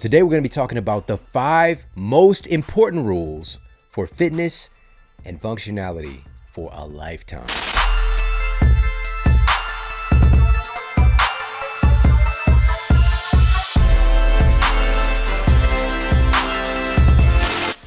Today we're going to be talking about the 5 most important rules for fitness and functionality for a lifetime.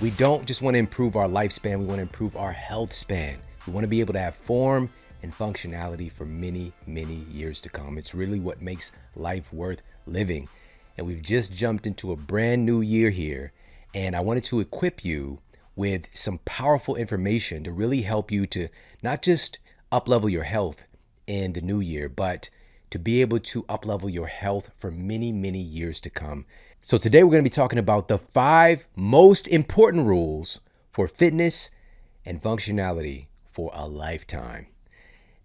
We don't just want to improve our lifespan, we want to improve our health span. We want to be able to have form and functionality for many, many years to come. It's really what makes life worth living. And we've just jumped into a brand new year here, and I wanted to equip you with some powerful information to really help you to not just up-level your health in the new year, but to be able to up-level your health for many, many years to come. So today we're going to be talking about the 5 most important rules for fitness and functionality for a lifetime.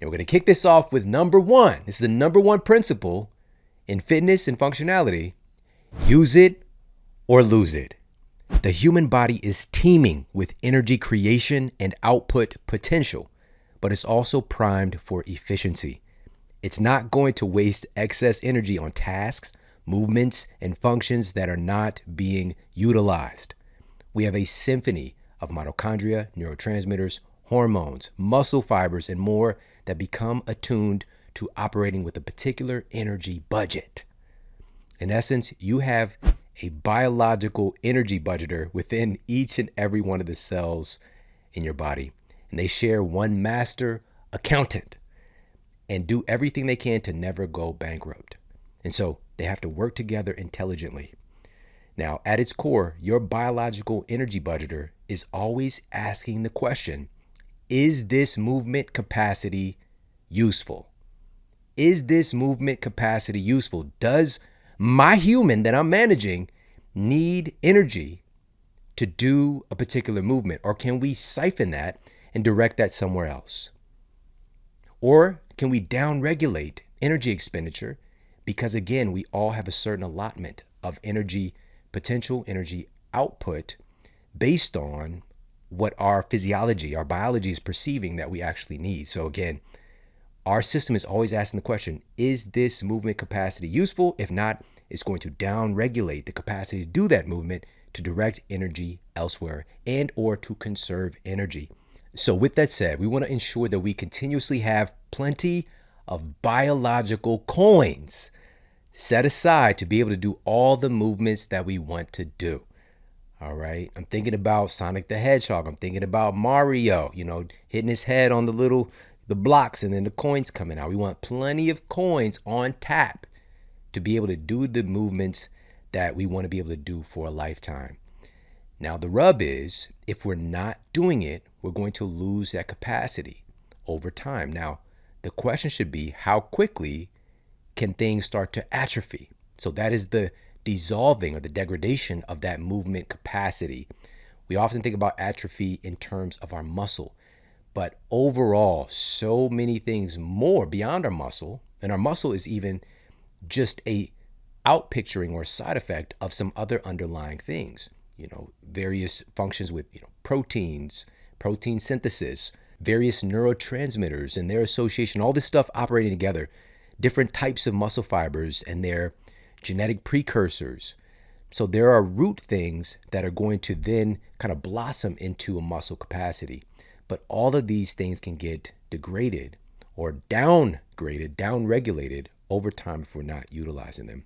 And we're going to kick this off with number 1. This is the number 1 principle in fitness and functionality: use it or lose it. The human body is teeming with energy creation and output potential, but it's also primed for efficiency. It's not going to waste excess energy on tasks, movements, and functions that are not being utilized. We have a symphony of mitochondria, neurotransmitters, hormones, muscle fibers, and more that become attuned to operating with a particular energy budget. In essence, you have a biological energy budgeter within each and every one of the cells in your body, and they share one master accountant and do everything they can to never go bankrupt. And so they have to work together intelligently. Now, at its core, your biological energy budgeter is always asking the question, is this movement capacity useful? Is this movement capacity useful? Does my human that I'm managing need energy to do a particular movement? Or can we siphon that and direct that somewhere else? Or can we downregulate energy expenditure? Because again, we all have a certain allotment of energy potential, energy output based on what our physiology, our biology is perceiving that we actually need. So again, our system is always asking the question, is this movement capacity useful? If not, it's going to down-regulate the capacity to do that movement to direct energy elsewhere and or to conserve energy. So with that said, we want to ensure that we continuously have plenty of biological coins set aside to be able to do all the movements that we want to do. All right. I'm thinking about Sonic the Hedgehog. I'm thinking about Mario, hitting his head on the blocks and then the coins coming out. We want plenty of coins on tap to be able to do the movements that we want to be able to do for a lifetime. Now, the rub is if we're not doing it, we're going to lose that capacity over time. Now, the question should be, how quickly can things start to atrophy? So that is the dissolving or the degradation of that movement capacity. We often think about atrophy in terms of our muscle. But overall, so many things more beyond our muscle, and our muscle is even just a outpicturing or side effect of some other underlying things, various functions with proteins, protein synthesis, various neurotransmitters and their association, all this stuff operating together, different types of muscle fibers and their genetic precursors. So there are root things that are going to then kind of blossom into a muscle capacity. But all of these things can get degraded or downgraded, downregulated over time if we're not utilizing them.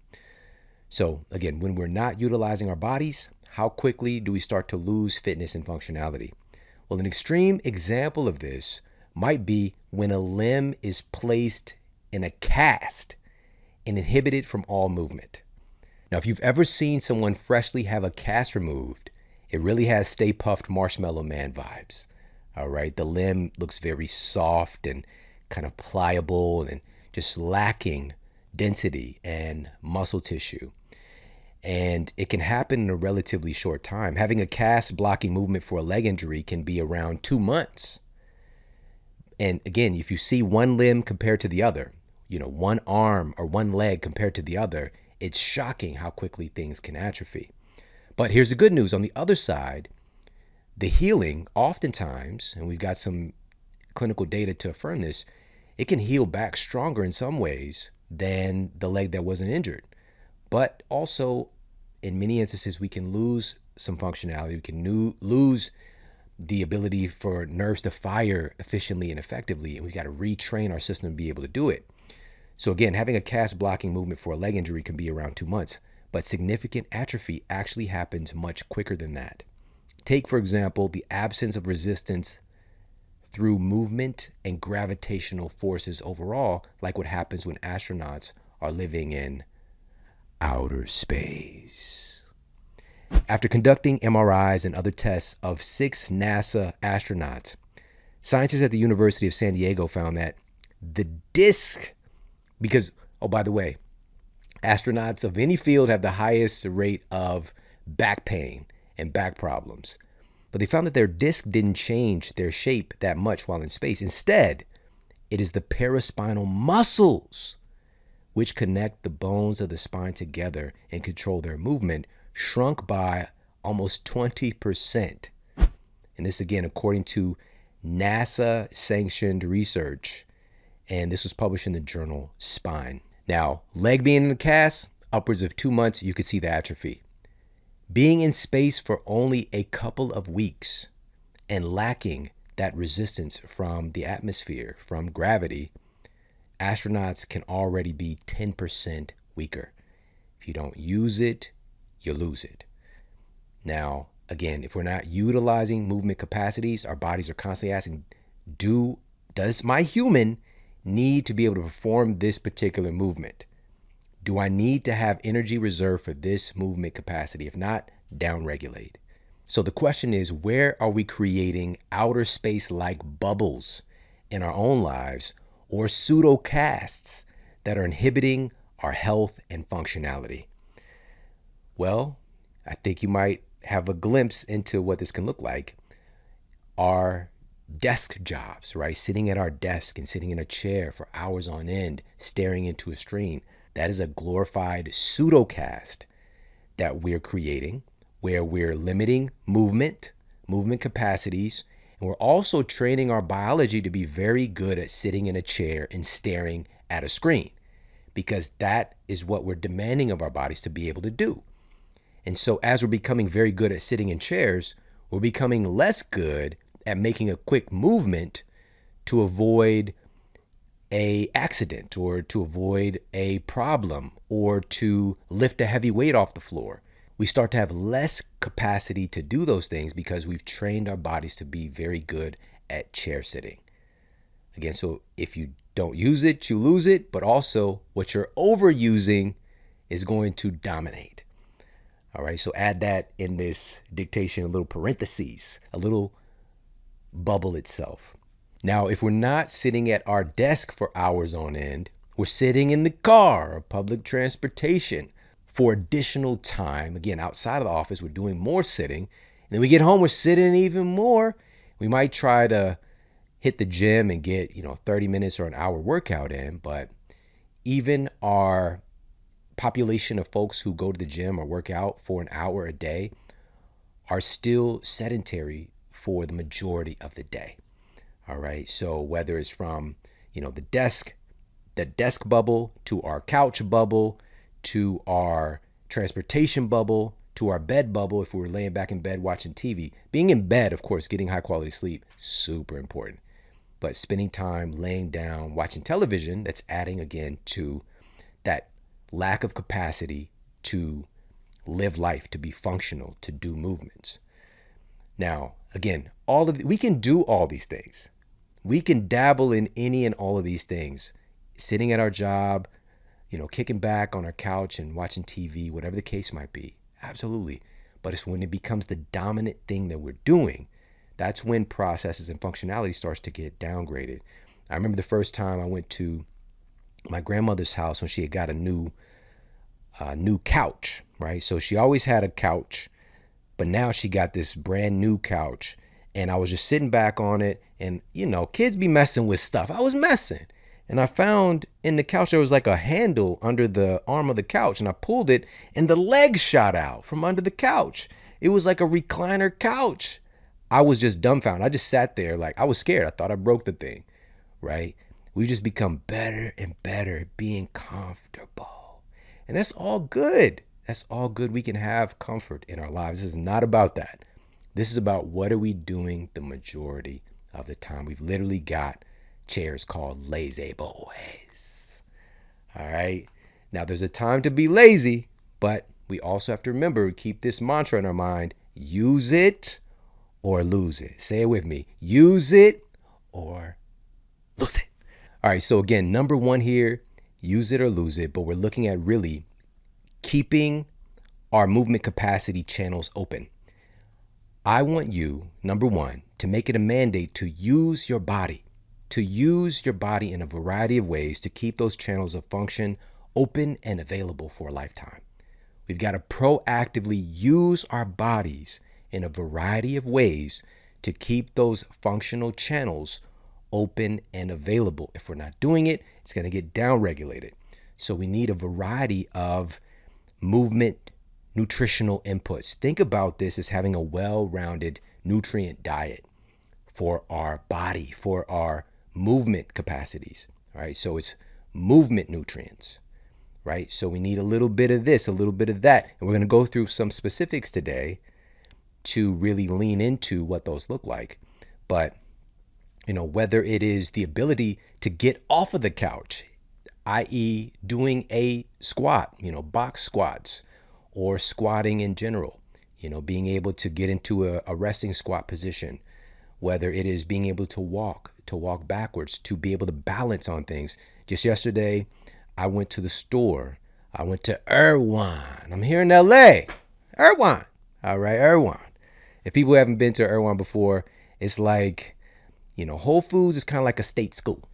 So again, when we're not utilizing our bodies, how quickly do we start to lose fitness and functionality? Well, an extreme example of this might be when a limb is placed in a cast and inhibited from all movement. Now, if you've ever seen someone freshly have a cast removed, it really has Stay Puft Marshmallow Man vibes. All right, the limb looks very soft and kind of pliable and just lacking density and muscle tissue. And it can happen in a relatively short time. Having a cast blocking movement for a leg injury can be around 2 months. And again, if you see one limb compared to the other, one arm or one leg compared to the other, it's shocking how quickly things can atrophy. But here's the good news. On the other side, the healing oftentimes, and we've got some clinical data to affirm this, it can heal back stronger in some ways than the leg that wasn't injured. But also, in many instances, we can lose some functionality. We can lose the ability for nerves to fire efficiently and effectively, and we got to retrain our system to be able to do it. So again, having a cast blocking movement for a leg injury can be around 2 months, but significant atrophy actually happens much quicker than that. Take, for example, the absence of resistance through movement and gravitational forces overall, like what happens when astronauts are living in outer space. After conducting MRIs and other tests of 6 NASA astronauts, scientists at the University of San Diego found that the disc, because, oh, by the way, astronauts of any field have the highest rate of back pain and back problems. But they found that their disc didn't change their shape that much while in space. Instead, it is the paraspinal muscles which connect the bones of the spine together and control their movement, shrunk by almost 20%. And this, again, according to NASA-sanctioned research. And this was published in the journal Spine. Now, leg being in the cast, upwards of 2 months, you could see the atrophy. Being in space for only a couple of weeks and lacking that resistance from the atmosphere, from gravity, astronauts can already be 10% weaker. If you don't use it, you lose it. Now, again, if we're not utilizing movement capacities, our bodies are constantly asking, does my human need to be able to perform this particular movement? Do I need to have energy reserved for this movement capacity? If not, downregulate. So the question is, where are we creating outer space-like bubbles in our own lives or pseudo casts that are inhibiting our health and functionality? Well, I think you might have a glimpse into what this can look like. Our desk jobs, right? Sitting at our desk and sitting in a chair for hours on end, staring into a screen. That is a glorified pseudocast that we're creating, where we're limiting movement capacities, and we're also training our biology to be very good at sitting in a chair and staring at a screen, because that is what we're demanding of our bodies to be able to do. And so as we're becoming very good at sitting in chairs, we're becoming less good at making a quick movement to avoid an accident or to avoid a problem or to lift a heavy weight off the floor. We start to have less capacity to do those things because we've trained our bodies to be very good at chair sitting. Again, so if you don't use it, you lose it, but also what you're overusing is going to dominate. All right, so add that in this dictation, a little parentheses, a little bubble itself. Now, if we're not sitting at our desk for hours on end, we're sitting in the car or public transportation for additional time. Again, outside of the office, we're doing more sitting. And then we get home, we're sitting even more. We might try to hit the gym and get, 30 minutes or an hour workout in, but even our population of folks who go to the gym or work out for an hour a day are still sedentary for the majority of the day. All right. So whether it's from, the desk bubble to our couch bubble, to our transportation bubble, to our bed bubble, if we were laying back in bed watching TV, being in bed, of course, getting high quality sleep, super important. But spending time laying down, watching television, that's adding again to that lack of capacity to live life, to be functional, to do movements. Now, again, we can do all these things. We can dabble in any and all of these things, sitting at our job, kicking back on our couch and watching TV, whatever the case might be. Absolutely. But it's when it becomes the dominant thing that we're doing, that's when processes and functionality starts to get downgraded. I remember the first time I went to my grandmother's house when she had got a new couch, right? So she always had a couch, but now she got this brand new couch. And I was just sitting back on it, and kids be messing with stuff. I was messing, and I found in the couch there was like a handle under the arm of the couch, and I pulled it, and the legs shot out from under the couch. It was like a recliner couch. I was just dumbfounded. I just sat there like I was scared. I thought I broke the thing, right? We just become better and better at being comfortable, and that's all good. That's all good. We can have comfort in our lives. This is not about that. This is about what are we doing the majority of the time. We've literally got chairs called lazy boys. All right. Now, there's a time to be lazy, but we also have to remember, keep this mantra in our mind: use it or lose it. Say it with me: use it or lose it. All right. So, again, number one here, use it or lose it. But we're looking at really keeping our movement capacity channels open. I want you, number one, to make it a mandate to use your body, in a variety of ways to keep those channels of function open and available for a lifetime. We've got to proactively use our bodies in a variety of ways to keep those functional channels open and available. If we're not doing it, it's going to get downregulated. So we need a variety of movement nutritional inputs. Think about this as having a well-rounded nutrient diet for our body, for our movement capacities. All right. So it's movement nutrients, right? So we need a little bit of this, a little bit of that. And we're going to go through some specifics today to really lean into what those look like. But, whether it is the ability to get off of the couch, i.e. doing a squat, box squats, or squatting in general, being able to get into a resting squat position, whether it is being able to walk backwards, to be able to balance on things. Just yesterday, I went to the store. I went to Erewhon. I'm here in LA. Erewhon. All right, Erewhon. If people haven't been to Erewhon before, it's like, Whole Foods is kind of like a state school.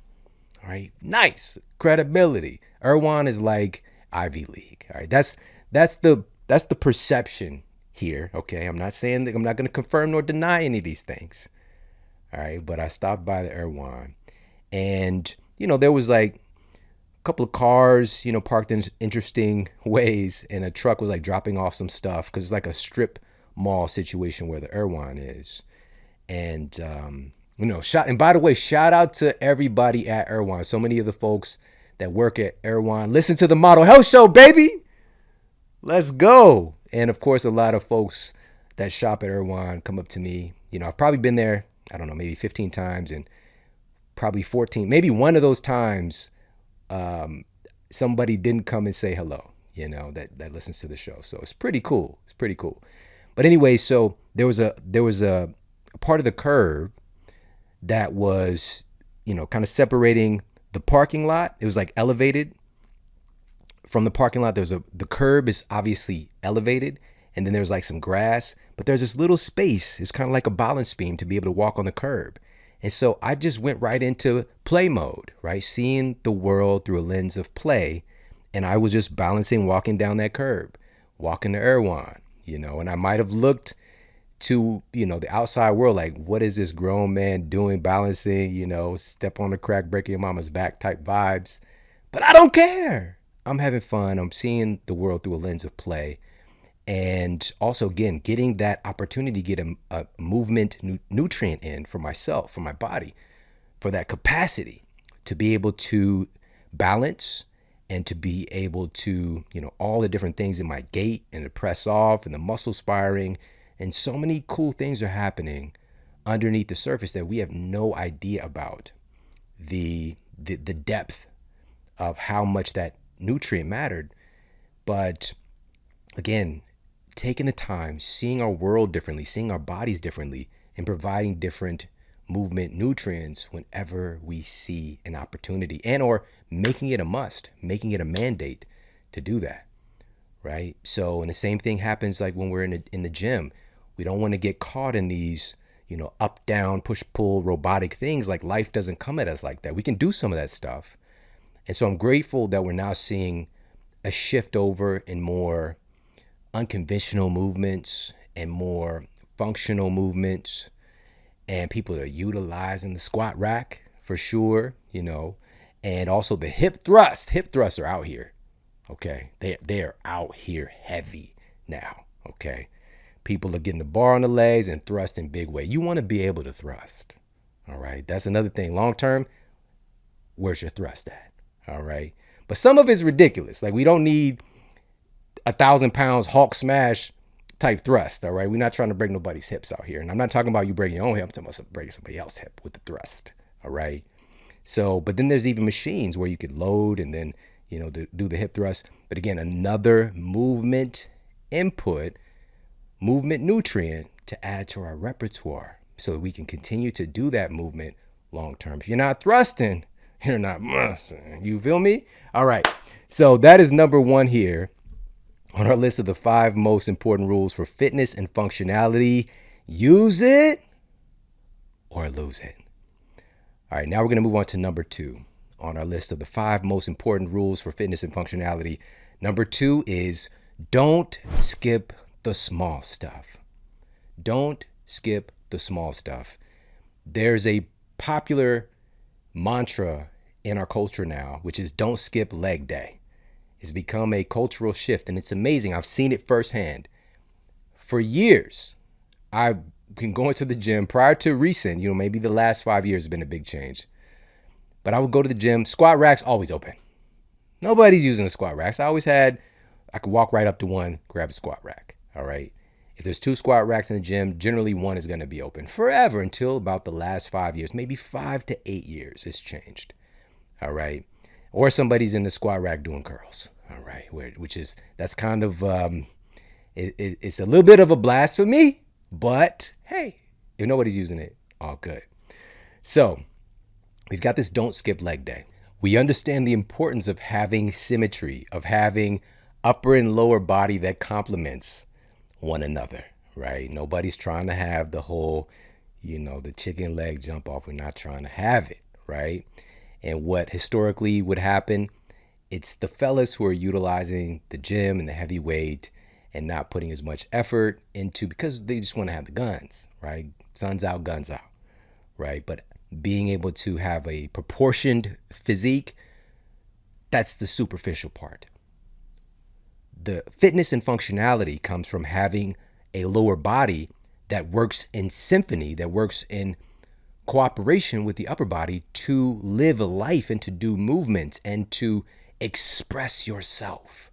All right, nice credibility. Erewhon is like Ivy League. All right, that's the perception here. Okay, I'm not saying that, I'm not going to confirm nor deny any of these things. All right, but I stopped by the Erewhon, and there was like a couple of cars, parked in interesting ways, and a truck was like dropping off some stuff because it's like a strip mall situation where the Erewhon is, and and by the way, shout out to everybody at Erewhon. So many of the folks that work at Erewhon listen to the Model Health Show, baby. Let's go. And of course, a lot of folks that shop at Erewhon come up to me. I've probably been there, I don't know, maybe 15 times, and probably 14, maybe one of those times, somebody didn't come and say hello, that listens to the show. So it's pretty cool. It's pretty cool. But anyway, so there was a part of the curb that was, kind of separating the parking lot. It was like elevated from the parking lot. The curb is obviously elevated, and then there's like some grass, but there's this little space. It's kind of like a balance beam to be able to walk on the curb. And so I just went right into play mode, right? Seeing the world through a lens of play. And I was just balancing, walking down that curb, walking to Erewhon, and I might have looked to, the outside world, like, what is this grown man doing, balancing, step on the crack, breaking your mama's back type vibes. But I don't care. I'm having fun. I'm seeing the world through a lens of play. And also, again, getting that opportunity to get a movement nutrient in for myself, for my body, for that capacity to be able to balance and to be able to, all the different things in my gait and to press off and the muscles firing. And so many cool things are happening underneath the surface that we have no idea about the depth of how much that nutrient mattered. But again, taking the time, seeing our world differently, seeing our bodies differently, and providing different movement nutrients whenever we see an opportunity, and or making it a must, making it a mandate to do that, right? So, and the same thing happens like when we're in the gym. We don't want to get caught in these, up, down, push, pull, robotic things. Like, life doesn't come at us like that. We can do some of that stuff. And so I'm grateful that we're now seeing a shift over in more unconventional movements and more functional movements. And people are utilizing the squat rack for sure, and also the hip thrust. Hip thrusts are out here. Okay. They are out here heavy now. Okay. People are getting the bar on the legs and thrust in big way. You want to be able to thrust. All right. That's another thing. Long term, where's your thrust at? All right. But some of it's ridiculous. Like, we don't need 1,000 pounds Hulk smash type thrust. All right. We're not trying to break nobody's hips out here. And I'm not talking about you breaking your own hip. I'm talking about breaking somebody else's hip with the thrust. All right. So, but then there's even machines where you could load and then, do the hip thrust. But again, another movement input, movement nutrient to add to our repertoire so that we can continue to do that movement long term. If you're not thrusting, you're not, you feel me? All right. So that is number one here on our list of the 5 most important rules for fitness and functionality. Use it or lose it. All right, now we're going to move on to number 2 on our list of the 5 most important rules for fitness and functionality. Number 2 is don't skip the small stuff. Don't skip the small stuff. There's a popular mantra in our culture now, which is don't skip leg day. It's become a cultural shift, and it's amazing. I've seen it firsthand. For years, I've been going to the gym prior to recent, maybe the last 5 years has been a big change. But I would go to the gym, squat racks always open. Nobody's using the squat racks. I could walk right up to one, grab a squat rack. All right. If there's 2 squat racks in the gym, generally one is going to be open forever until about the last 5 years, maybe 5 to 8 years it's changed. All right. Or somebody's in the squat rack doing curls. All right. That's kind of, it's a little bit of a blasphemy, but hey, if nobody's using it, all good. So we've got this don't skip leg day. We understand the importance of having symmetry, of having upper and lower body that complements one another, right? Nobody's trying to have the whole, the chicken leg jump off. We're not trying to have it, right? And what historically would happen, it's the fellas who are utilizing the gym and the heavy weight and not putting as much effort into, because they just want to have the guns, right? Sun's out, guns out, right? But being able to have a proportioned physique, that's the superficial part. The fitness and functionality comes from having a lower body that works in symphony, that works in cooperation with the upper body to live a life and to do movements and to express yourself,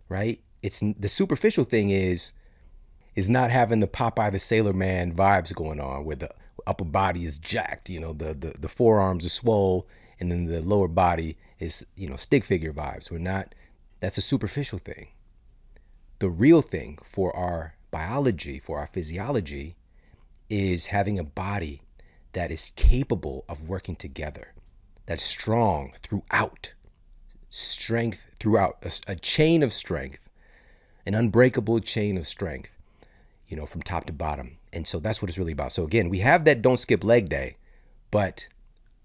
right? It's the superficial thing is not having the Popeye the Sailor Man vibes going on where the upper body is jacked, the forearms are swole, and then the lower body is, stick figure vibes. That's a superficial thing. The real thing for our biology, for our physiology, is having a body that is capable of working together, that's strong throughout, strength throughout, a chain of strength, an unbreakable chain of strength, from top to bottom. And so that's what it's really about. So again, we have that don't skip leg day, but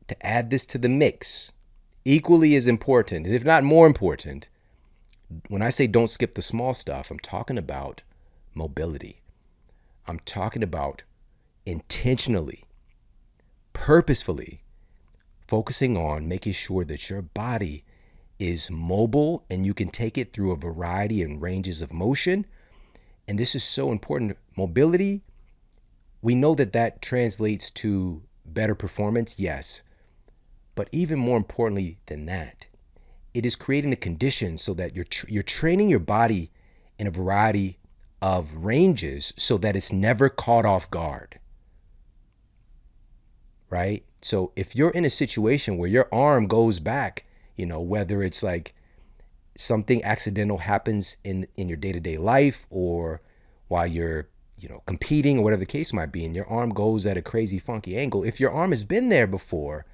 to add this to the mix, equally as important, and if not more important, when I say don't skip the small stuff, I'm talking about mobility. I'm talking about intentionally, purposefully focusing on making sure that your body is mobile and you can take it through a variety and ranges of motion. And this is so important. Mobility, we know that translates to better performance, yes. But even more importantly than that, it is creating the conditions so that you're training your body in a variety of ranges so that it's never caught off guard, right? So if you're in a situation where your arm goes back, whether it's like something accidental happens in your day-to-day life or while you're, competing or whatever the case might be, and your arm goes at a crazy funky angle, if your arm has been there before,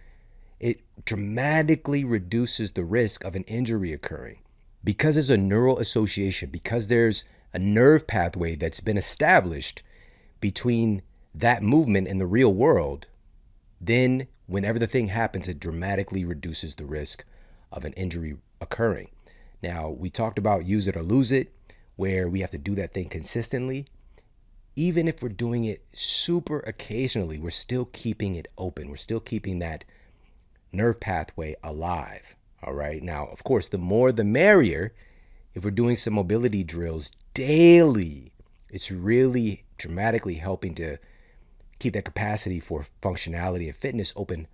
it dramatically reduces the risk of an injury occurring because there's a neural association, because there's a nerve pathway that's been established between that movement and the real world. Then whenever the thing happens, it dramatically reduces the risk of an injury occurring. Now, we talked about use it or lose it, where we have to do that thing consistently. Even if we're doing it super occasionally, we're still keeping it open. We're still keeping that nerve pathway alive. All right. Now, of course, the more the merrier. If we're doing some mobility drills daily, it's really dramatically helping to keep that capacity for functionality and fitness open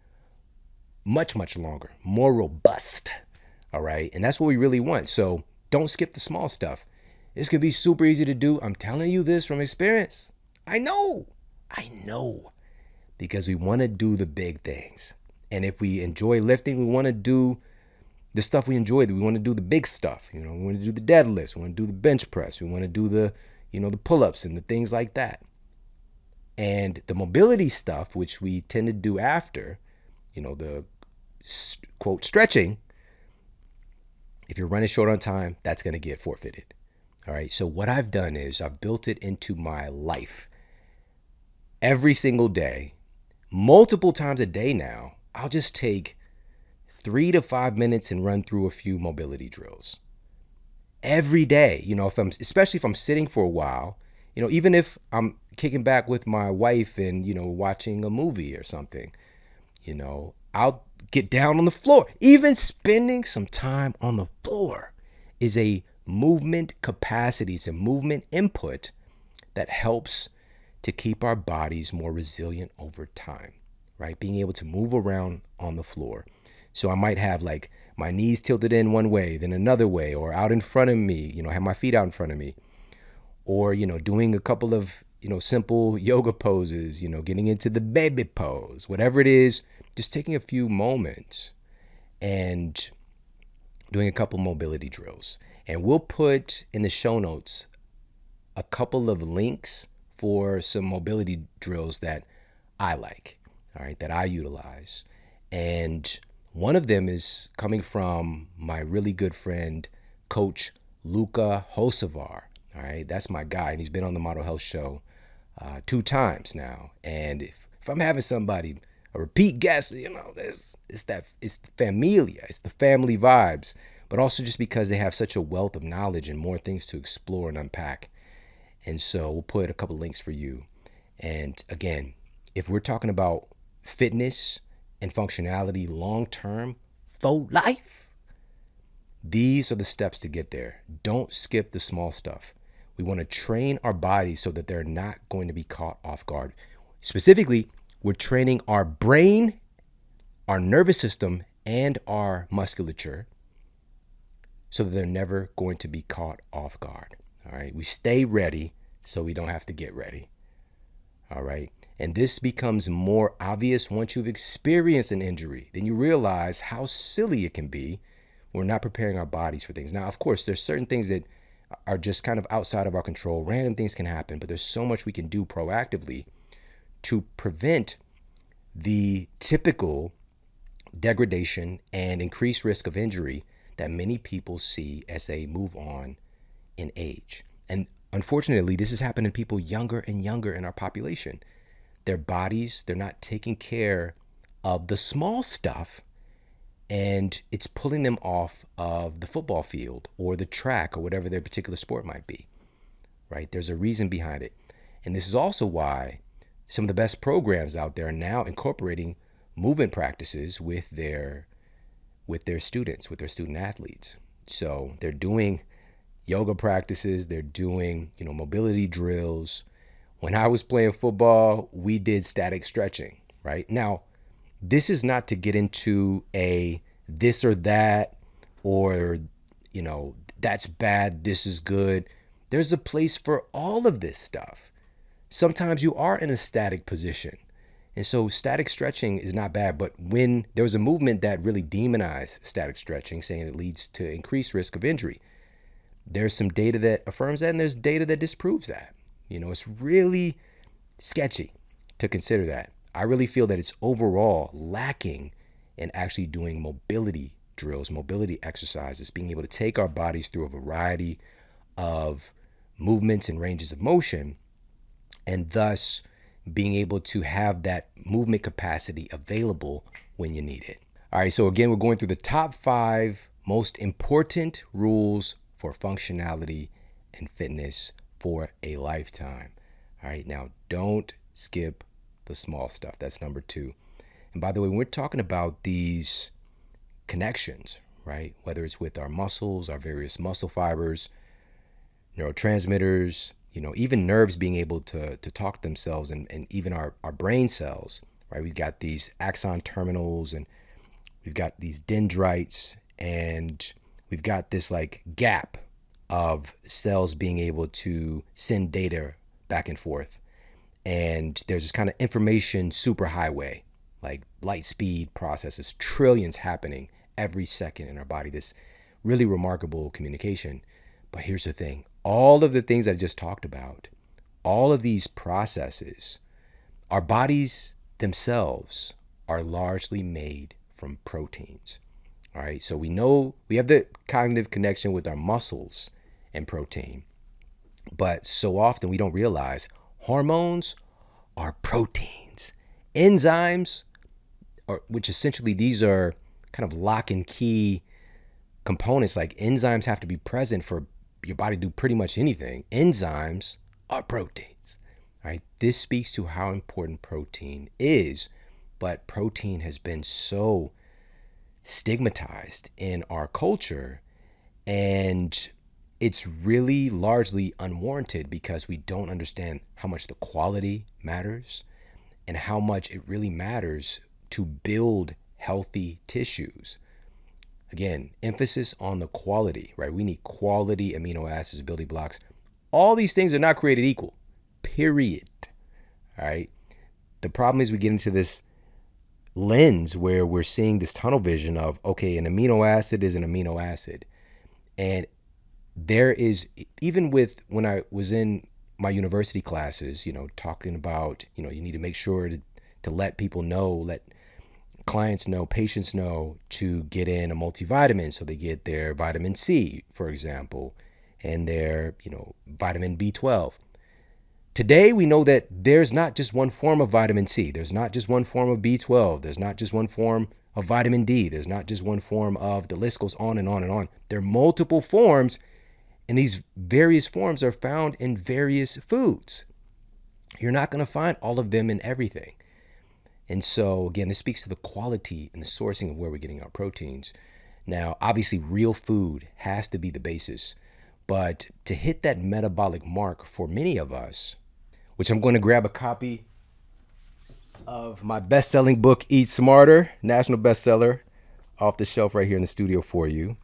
much, much longer, more robust. All right. And that's what we really want. So don't skip the small stuff. This could be super easy to do. I'm telling you this from experience. I know. Because we want to do the big things. And if we enjoy lifting, we want to do the stuff we enjoy. We want to do the big stuff. We want to do the deadlifts. We want to do the bench press. We want to do the pull-ups and the things like that. And the mobility stuff, which we tend to do after, the quote stretching, if you're running short on time, that's going to get forfeited. All right. So what I've done is I've built it into my life. Every single day, multiple times a day now, I'll just take 3 to 5 minutes and run through a few mobility drills. Every day, especially if I'm sitting for a while, even if I'm kicking back with my wife and, watching a movie or something, I'll get down on the floor. Even spending some time on the floor is a movement capacity, it's a movement input that helps to keep our bodies more resilient over time, right? Being able to move around on the floor. So I might have like my knees tilted in one way, then another way, or out in front of me, have my feet out in front of me, or, doing a couple of, simple yoga poses, getting into the baby pose, whatever it is, just taking a few moments and doing a couple mobility drills. And we'll put in the show notes a couple of links for some mobility drills that I like, all right, that I utilize. And one of them is coming from my really good friend, Coach Luka Hocevar. All right, that's my guy, and he's been on the Model Health Show 2 times now. And if I'm having somebody, a repeat guest, it's the familia, it's the family vibes, but also just because they have such a wealth of knowledge and more things to explore and unpack. And so we'll put a couple links for you. And again, if we're talking about fitness and functionality long-term for life, these are the steps to get there. Don't skip the small stuff. We want to train our bodies so that they're not going to be caught off guard. Specifically, we're training our brain, our nervous system, and our musculature so that they're never going to be caught off guard. All right. We stay ready so we don't have to get ready. All right. And this becomes more obvious once you've experienced an injury. Then you realize how silly it can be when we're not preparing our bodies for things. Now, of course, there's certain things that are just kind of outside of our control. Random things can happen, but there's so much we can do proactively to prevent the typical degradation and increased risk of injury that many people see as they move on in age. And unfortunately, this is happening to people younger and younger in our population. Their bodies, they're not taking care of the small stuff, and it's pulling them off of the football field or the track or whatever their particular sport might be, right? There's a reason behind it. And this is also why some of the best programs out there are now incorporating movement practices with their students, with their student athletes. So they're doing yoga practices, they're doing, mobility drills. When I was playing football, we did static stretching, right? Now, this is not to get into a this or that, or, that's bad, this is good. There's a place for all of this stuff. Sometimes you are in a static position. And so static stretching is not bad, but when there was a movement that really demonized static stretching, saying it leads to increased risk of injury, there's some data that affirms that, and there's data that disproves that. It's really sketchy to consider that. I really feel that it's overall lacking in actually doing mobility drills, mobility exercises, being able to take our bodies through a variety of movements and ranges of motion, and thus being able to have that movement capacity available when you need it. All right, so again, we're going through the top 5 most important rules for functionality and fitness for a lifetime. All right, now don't skip the small stuff. That's number 2. And by the way, when we're talking about these connections, right, whether it's with our muscles, our various muscle fibers, neurotransmitters, even nerves being able to talk to themselves, and even our brain cells, right? We've got these axon terminals, and we've got these dendrites, and we've got this like gap of cells being able to send data back and forth. And there's this kind of information superhighway, like light speed processes, trillions happening every second in our body. This really remarkable communication. But here's the thing, all of the things I just talked about, all of these processes, our bodies themselves are largely made from proteins. All right, so we know we have the cognitive connection with our muscles and protein, but so often we don't realize hormones are proteins. Enzymes, which essentially these are kind of lock and key components, like enzymes have to be present for your body to do pretty much anything. Enzymes are proteins. All right, this speaks to how important protein is, but protein has been so stigmatized in our culture, and it's really largely unwarranted because we don't understand how much the quality matters and how much it really matters to build healthy tissues. Again, emphasis on the quality, right? We need quality amino acids, building blocks. All these things are not created equal, period. All right. The problem is we get into this lens where we're seeing this tunnel vision of, okay, an amino acid is an amino acid. And there is, even with when I was in my university classes, talking about, you need to make sure to let people know, let clients know, patients know to get in a multivitamin. So they get their vitamin C, for example, and their, vitamin B12. Today, we know that there's not just one form of vitamin C. There's not just one form of B12. There's not just one form of vitamin D. There's not just one form of, the list goes on and on and on. There are multiple forms, and these various forms are found in various foods. You're not going to find all of them in everything. And so, again, this speaks to the quality and the sourcing of where we're getting our proteins. Now, obviously, real food has to be the basis. But to hit that metabolic mark for many of us, which I'm going to grab a copy of my best-selling book, Eat Smarter, national bestseller, off the shelf right here in the studio for you.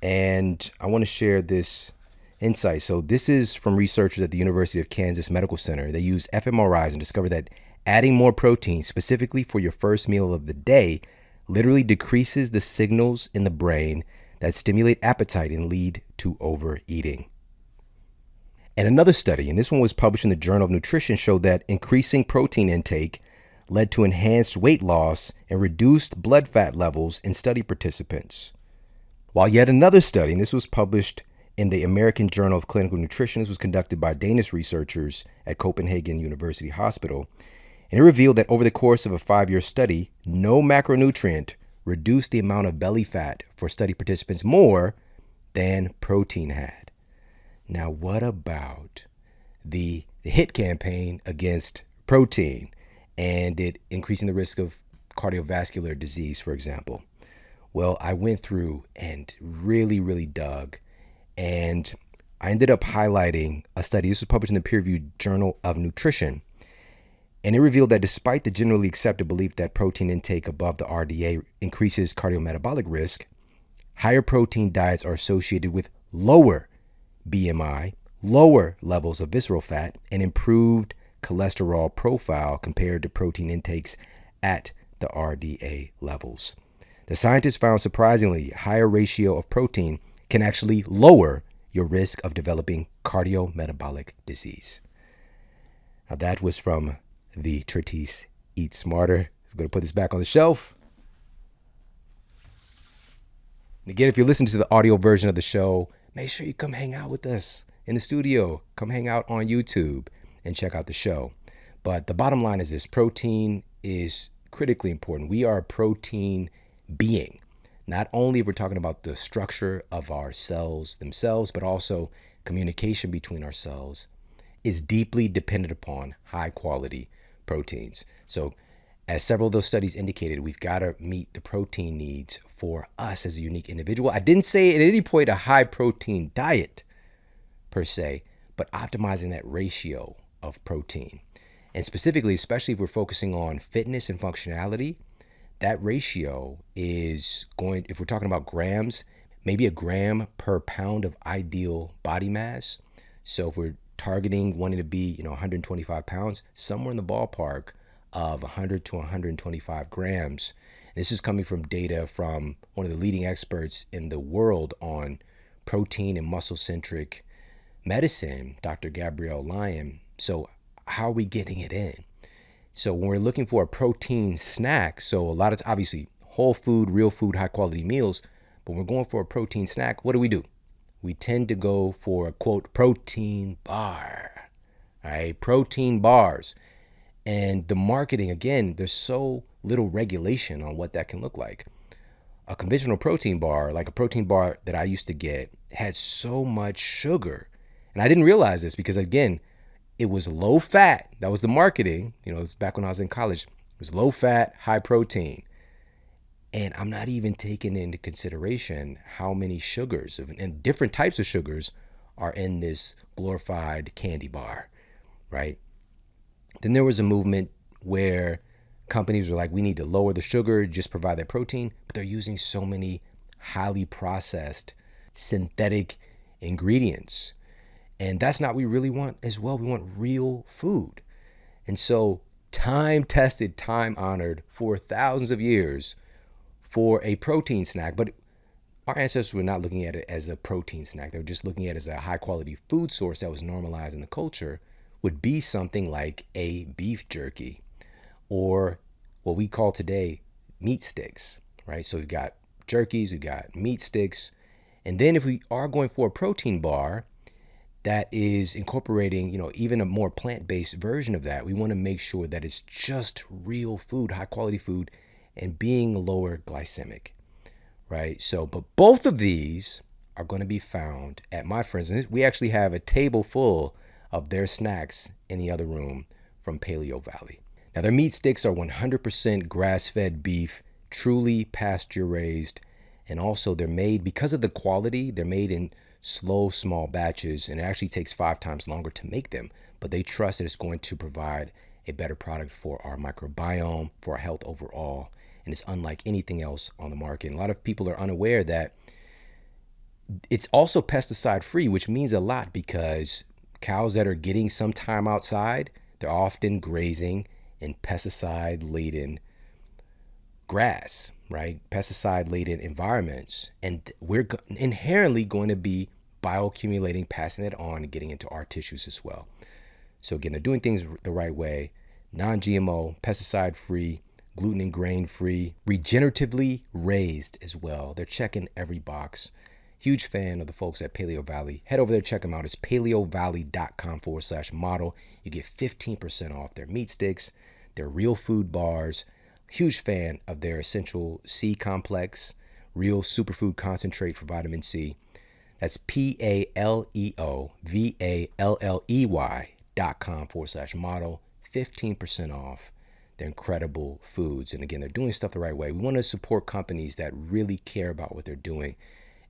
And I want to share this insight. So this is from researchers at the University of Kansas Medical Center. They used fMRIs and discovered that adding more protein, specifically for your first meal of the day, literally decreases the signals in the brain that stimulate appetite and lead to overeating. And another study, and this one was published in the Journal of Nutrition, showed that increasing protein intake led to enhanced weight loss and reduced blood fat levels in study participants. While yet another study, and this was published in the American Journal of Clinical Nutrition, this was conducted by Danish researchers at Copenhagen University Hospital, and it revealed that over the course of a 5-year study, no macronutrient reduced the amount of belly fat for study participants more than protein had. Now, what about the HIT campaign against protein and it increasing the risk of cardiovascular disease, for example? Well, I went through and really dug, and I ended up highlighting a study. This was published in the peer-reviewed Journal of Nutrition, and it revealed that despite the generally accepted belief that protein intake above the RDA increases cardiometabolic risk, higher protein diets are associated with lower BMI, lower levels of visceral fat, and improved cholesterol profile compared to protein intakes at the RDA levels. The scientists found surprisingly higher ratio of protein can actually lower your risk of developing cardiometabolic disease. Now that was from the treatise Eat Smarter. I'm going to put this back on the shelf. And again, if you're listening to the audio version of the show, make sure you come hang out with us in the studio. Come hang out on YouTube and check out the show. But the bottom line is this: protein is critically important. We are a protein being, not only if we're talking about the structure of our cells themselves, but also communication between our cells is deeply dependent upon high quality proteins. So as several of those studies indicated, we've got to meet the protein needs for us as a unique individual. I didn't say at any point a high protein diet per se, but optimizing that ratio of protein. And specifically, especially if we're focusing on fitness and functionality, that ratio is going, if we're talking about grams, maybe a gram per pound of ideal body mass. So if we're targeting wanting to be, 125 pounds, somewhere in the ballpark of 100 to 125 grams. This is coming from data from one of the leading experts in the world on protein and muscle-centric medicine, Dr. Gabrielle Lyon. So how are we getting it in? So when we're looking for a protein snack, so a lot of obviously whole food, real food, high quality meals, but when we're going for a protein snack, what do? We tend to go for a quote protein bar, all right? Protein bars. And the marketing, again, there's so little regulation on what that can look like. A conventional protein bar, like a protein bar that I used to get, had so much sugar. And I didn't realize this because, again, it was low fat. That was the marketing. It was back when I was in college. It was low fat, high protein. And I'm not even taking into consideration how many sugars and different types of sugars are in this glorified candy bar, right? Then there was a movement where companies were like, we need to lower the sugar, just provide that protein, but they're using so many highly processed synthetic ingredients. And that's not what we really want as well. We want real food. And so time-tested, time-honored for thousands of years for a protein snack. But our ancestors were not looking at it as a protein snack. They were just looking at it as a high-quality food source that was normalized in the culture, would be something like a beef jerky or what we call today meat sticks, right? So we've got jerkies, we've got meat sticks. And then if we are going for a protein bar that is incorporating, even a more plant-based version of that, we want to make sure that it's just real food, high quality food, and being lower glycemic, right? So, but both of these are going to be found at my friends. And we actually have a table full of their snacks in the other room from Paleo Valley. Now, their meat sticks are 100% grass-fed beef, truly pasture-raised, and also they're made, because of the quality, they're made in slow, small batches, and it actually takes 5 times longer to make them, but they trust that it's going to provide a better product for our microbiome, for our health overall, and it's unlike anything else on the market. And a lot of people are unaware that it's also pesticide-free, which means a lot because cows that are getting some time outside, they're often grazing in pesticide-laden grass, right? Pesticide-laden environments. And we're inherently going to be bioaccumulating, passing it on, and getting into our tissues as well. So again, they're doing things the right way, non-GMO, pesticide-free, gluten and grain-free, regeneratively raised as well. They're checking every box. Huge fan of the folks at Paleo Valley. Head over there, check them out. It's paleovalley.com/model. You get 15% off their meat sticks, their real food bars. Huge fan of their essential C complex, real superfood concentrate for vitamin C. That's paleovalley.com/model. 15% off their incredible foods. And again, they're doing stuff the right way. We want to support companies that really care about what they're doing.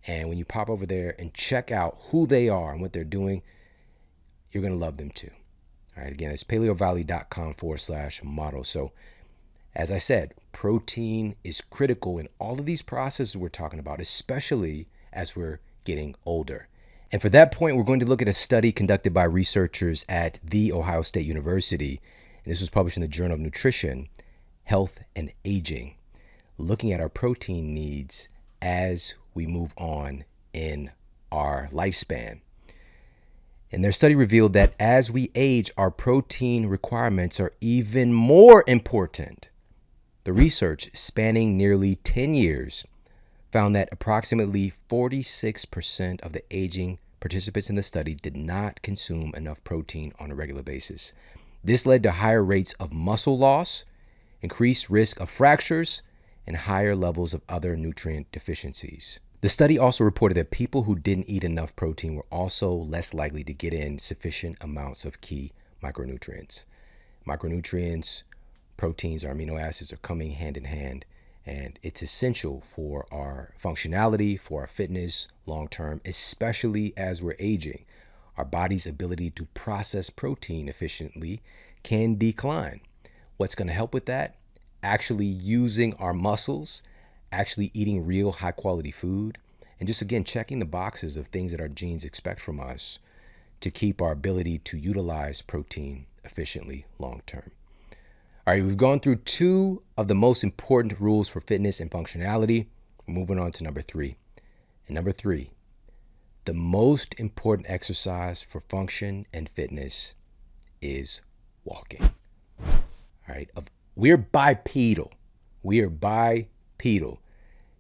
And when you pop over there and check out who they are and what they're doing, you're going to love them too. All right, again, it's paleovalley.com/model. So as I said, protein is critical in all of these processes we're talking about, especially as we're getting older. And for that point, we're going to look at a study conducted by researchers at The Ohio State University. And this was published in the Journal of Nutrition, Health and Aging, looking at our protein needs as we move on in our lifespan. And their study revealed that as we age, our protein requirements are even more important. The research, spanning nearly 10 years, found that approximately 46% of the aging participants in the study did not consume enough protein on a regular basis. This led to higher rates of muscle loss, increased risk of fractures, and higher levels of other nutrient deficiencies. The study also reported that people who didn't eat enough protein were also less likely to get in sufficient amounts of key micronutrients. Micronutrients, proteins, or amino acids are coming hand in hand, and it's essential for our functionality, for our fitness long term, especially as we're aging. Our body's ability to process protein efficiently can decline. What's going to help with that? Actually using our muscles, actually eating real high quality food, and just, again, checking the boxes of things that our genes expect from us to keep our ability to utilize protein efficiently long term. All right, we've gone through 2 of the most important rules for fitness and functionality. We're moving on to number 3. And number 3, the most important exercise for function and fitness is walking. All right, we're bipedal. We are bipedal.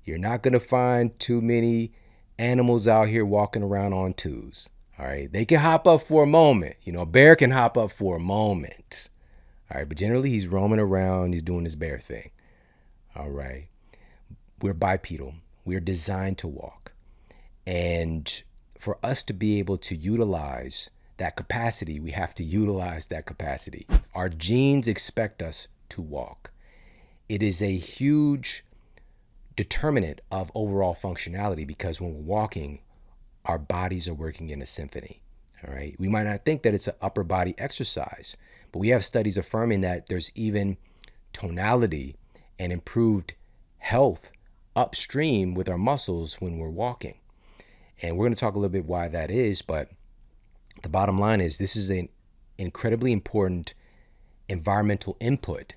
You're not going to find too many animals out here walking around on 2s. All right, they can hop up for a moment. A bear can hop up for a moment. All right, but generally he's roaming around, he's doing his bear thing. All right, we're bipedal. We're designed to walk. And for us to be able to utilize that capacity, we have to utilize that capacity. Our genes expect us to walk. It is a huge determinant of overall functionality because when we're walking, our bodies are working in a symphony. All right. We might not think that it's an upper body exercise, but we have studies affirming that there's even tonality and improved health upstream with our muscles when we're walking. And we're going to talk a little bit why that is, but the bottom line is this is an incredibly important environmental input.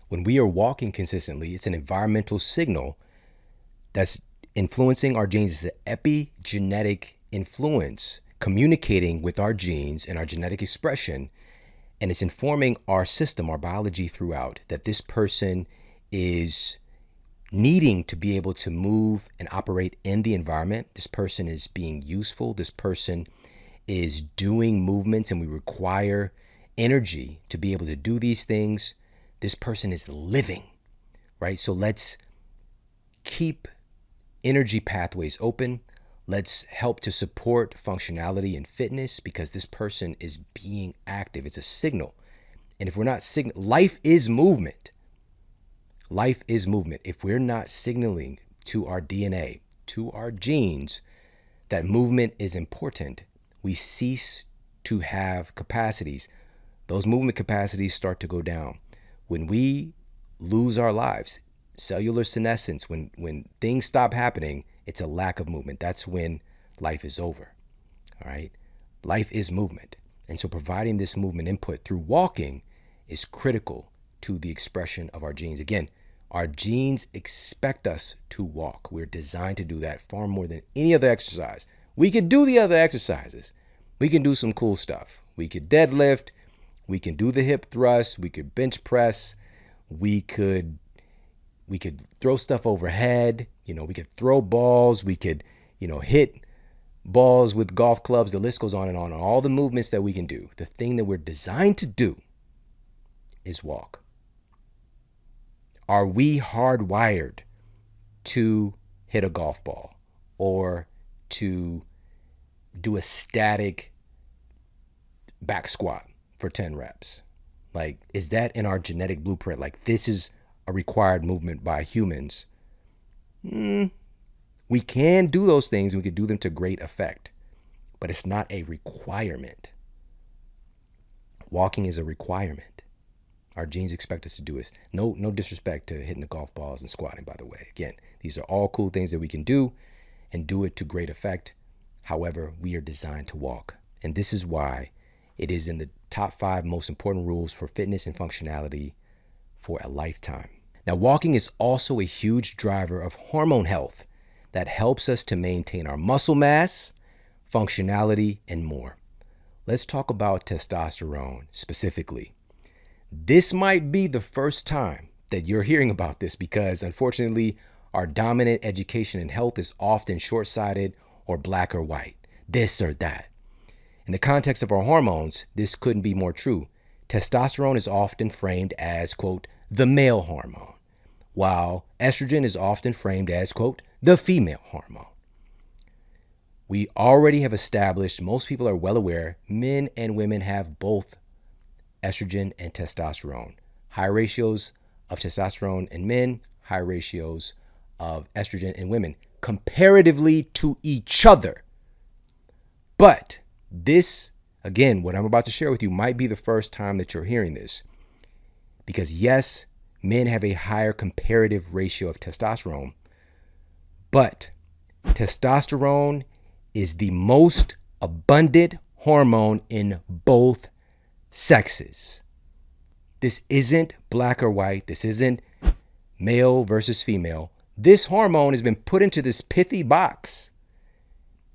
When we are walking consistently, it's an environmental signal that's influencing our genes. It's an epigenetic influence communicating with our genes and our genetic expression, and it's informing our system, our biology throughout, that this person is needing to be able to move and operate in the environment. This person is being useful. This person is doing movements, and we require energy to be able to do these things. This person is living, right? So let's keep energy pathways open. Let's help to support functionality and fitness because this person is being active. It's a signal. And if we're not life is movement. Life is movement. If we're not signaling to our DNA, to our genes, that movement is important, we cease to have capacities. Those movement capacities start to go down. When we lose our lives, cellular senescence, when things stop happening, it's a lack of movement. That's when life is over. All right. Life is movement. And so providing this movement input through walking is critical to the expression of our genes. Again, our genes expect us to walk. We're designed to do that far more than any other exercise. We could do the other exercises. We can do some cool stuff. We could deadlift. We can do the hip thrust. We could bench press. We could throw stuff overhead. We could throw balls. We could, hit balls with golf clubs. The list goes on and on. All the movements that we can do. The thing that we're designed to do is walk. Are we hardwired to hit a golf ball or to do a static back squat for 10 reps? Like, is that in our genetic blueprint? Like, this is a required movement by humans. We can do those things. We could do them to great effect, but it's not a requirement. Walking is a requirement. Our genes expect us to do this. No disrespect to hitting the golf balls and squatting, by the way. Again, these are all cool things that we can do and do it to great effect. However, we are designed to walk. And this is why it is in the top 5 most important rules for fitness and functionality for a lifetime. Now, walking is also a huge driver of hormone health that helps us to maintain our muscle mass, functionality, and more. Let's talk about testosterone specifically. This might be the first time that you're hearing about this because, unfortunately, our dominant education in health is often short-sighted or black or white, this or that. In the context of our hormones, this couldn't be more true. Testosterone is often framed as, quote, the male hormone, while estrogen is often framed as, quote, the female hormone. We already have established, most people are well aware, men and women have both estrogen and testosterone. High ratios of testosterone in men, high ratios of estrogen in women, comparatively to each other. But this, again, what I'm about to share with you might be the first time that you're hearing this. Because yes, men have a higher comparative ratio of testosterone, but Testosterone is the most abundant hormone in both sexes. This isn't black or white. This isn't male versus female. This hormone has been put into this pithy box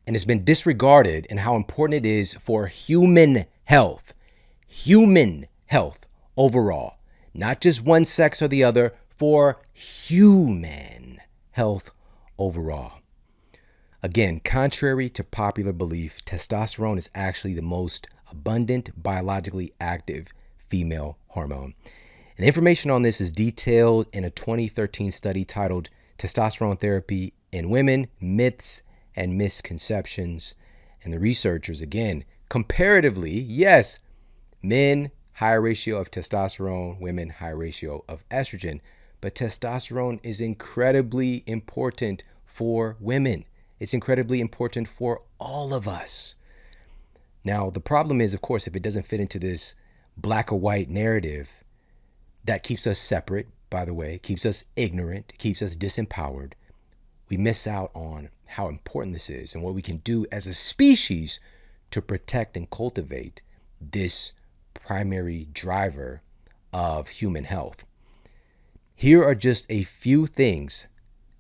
and has been disregarded in how important it is for human health overall, not just one sex or the other, for human health overall. Again, contrary to popular belief, testosterone is actually the most abundant, biologically active female hormone. And the information on this is detailed in a 2013 study titled Testosterone Therapy in Women, Myths and Misconceptions. And the researchers, again, comparatively, yes, men, higher ratio of testosterone, women, higher ratio of estrogen. But testosterone is incredibly important for women. It's incredibly important for all of us. Now, the problem is, of course, if it doesn't fit into this black or white narrative, that keeps us separate, by the way, keeps us ignorant, keeps us disempowered. We miss out on how important this is and what we can do as a species to protect and cultivate this primary driver of human health. Here are just a few things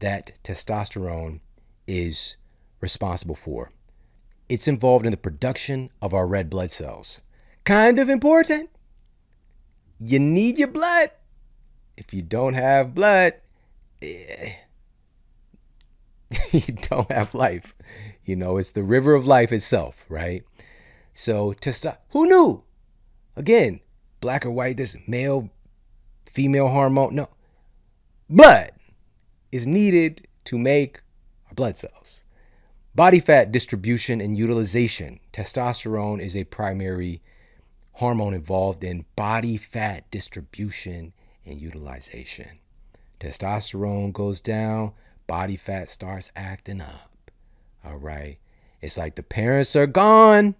that testosterone is responsible for. It's involved in the production of our red blood cells. Kind of important. You need your blood. If you don't have blood, you don't have life. It's the river of life itself, right? So who knew? Again, black or white, this male, female hormone. No. Blood is needed to make our blood cells. Body fat distribution and utilization. Testosterone is a primary hormone involved in body fat distribution and utilization. Testosterone goes down, body fat starts acting up. All right. It's like the parents are gone.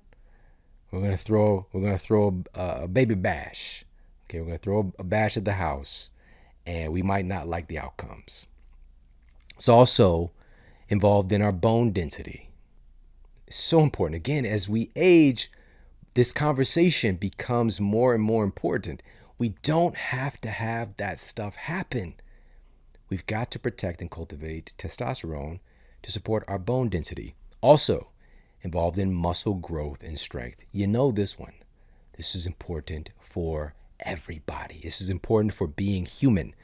We're gonna throw a baby bash. Okay, we're gonna throw a bash at the house, and we might not like the outcomes. It's also involved in our bone density. It's so important. Again, as we age, this conversation becomes more and more important. We don't have to have that stuff happen. We've got to protect and cultivate testosterone to support our bone density. Also involved in muscle growth and strength. You know this one. This is important for everybody. This is important for being human.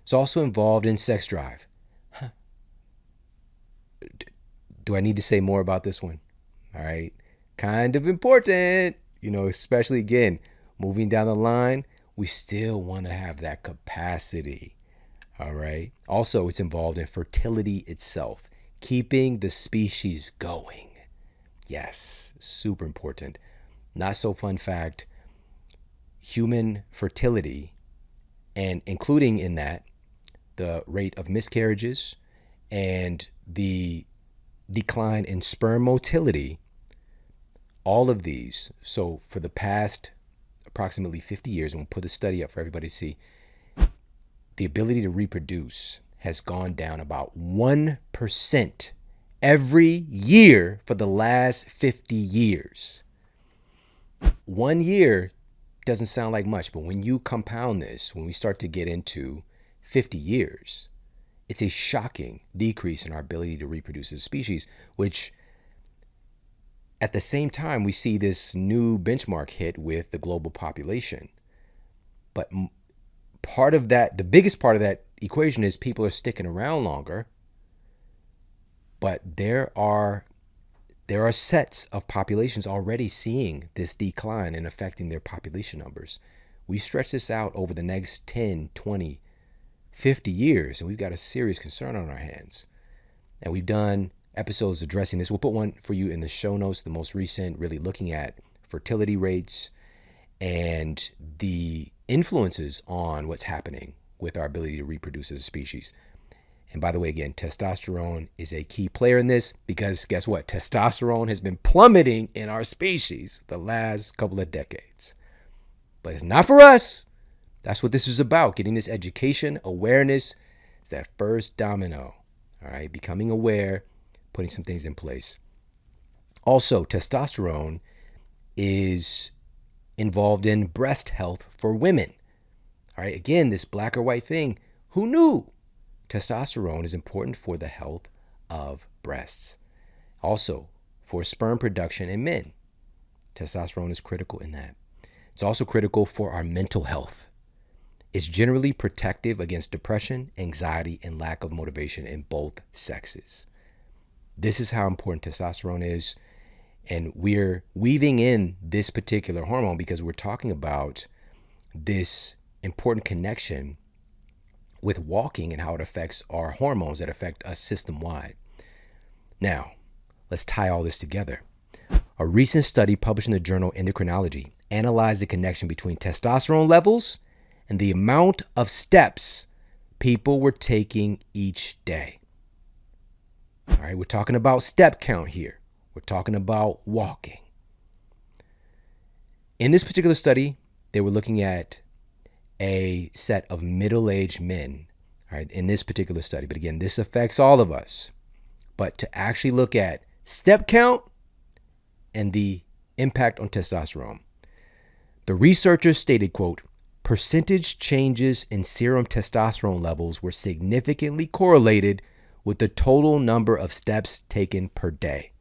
It's also involved in sex drive. Do I need to say more about this one? All right. Kind of important, especially again, moving down the line, we still want to have that capacity. All right. Also, it's involved in fertility itself, keeping the species going. Yes, super important. Not so fun fact, human fertility, and including in that the rate of miscarriages and the decline in sperm motility, all of these. So for the past approximately 50 years, and we'll put the study up for everybody to see, the ability to reproduce has gone down about 1% every year for the last 50 years. 1 year doesn't sound like much, but when you compound this, when we start to get into 50 years, it's a shocking decrease in our ability to reproduce as a species, which at the same time, we see this new benchmark hit with the global population. But part of that, the biggest part of that equation is people are sticking around longer. But there are sets of populations already seeing this decline and affecting their population numbers. We stretch this out over the next 10, 20, 50 years, and we've got a serious concern on our hands. And we've done episodes addressing this. We'll put one for you in the show notes, the most recent, really looking at fertility rates and the influences on what's happening with our ability to reproduce as a species. And by the way, again, testosterone is a key player in this because guess what? Testosterone has been plummeting in our species the last couple of decades. But it's not for us. That's what this is about, getting this education, awareness. It's that first domino, all right? Becoming aware putting some things in place. Also, testosterone is involved in breast health for women. All right, again, this black or white thing, who knew? Testosterone is important for the health of breasts. Also, for sperm production in men, testosterone is critical in that. It's also critical for our mental health. It's generally protective against depression, anxiety, and lack of motivation in both sexes. This is how important testosterone is. And we're weaving in this particular hormone because we're talking about this important connection with walking and how it affects our hormones that affect us system-wide. Now, let's tie all this together. A recent study published in the journal Endocrinology analyzed the connection between testosterone levels and the amount of steps people were taking each day. All right, we're talking about step count here. We're talking about walking. In this particular study, they were looking at a set of middle-aged men, all right, in this particular study. But again, this affects all of us. But to actually look at step count and the impact on testosterone. The researchers stated, quote, percentage changes in serum testosterone levels were significantly correlated with the total number of steps taken per day.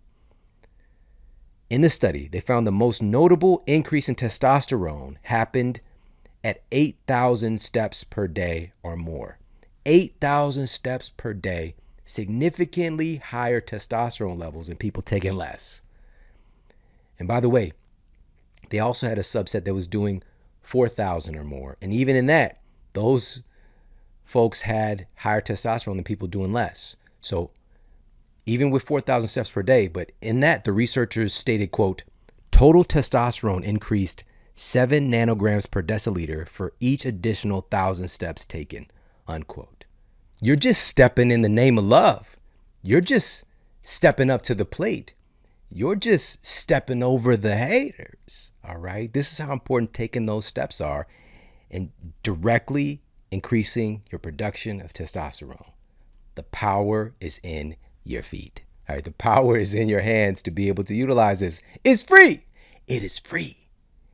In the study, they found the most notable increase in testosterone happened at 8,000 steps per day or more. 8,000 steps per day, significantly higher testosterone levels than people taking less. And by the way, they also had a subset that was doing 4,000 or more. And even in that, those folks had higher testosterone than people doing less. So even with 4,000 steps per day, but in that, the researchers stated, quote, total testosterone increased 7 nanograms per deciliter for each additional 1,000 steps taken, unquote. You're just stepping in the name of love. You're just stepping up to the plate. You're just stepping over the haters, all right? This is how important taking those steps are and directly increasing your production of testosterone. The power is in your feet. All right, the power is in your hands to be able to utilize this. It's free. It is free.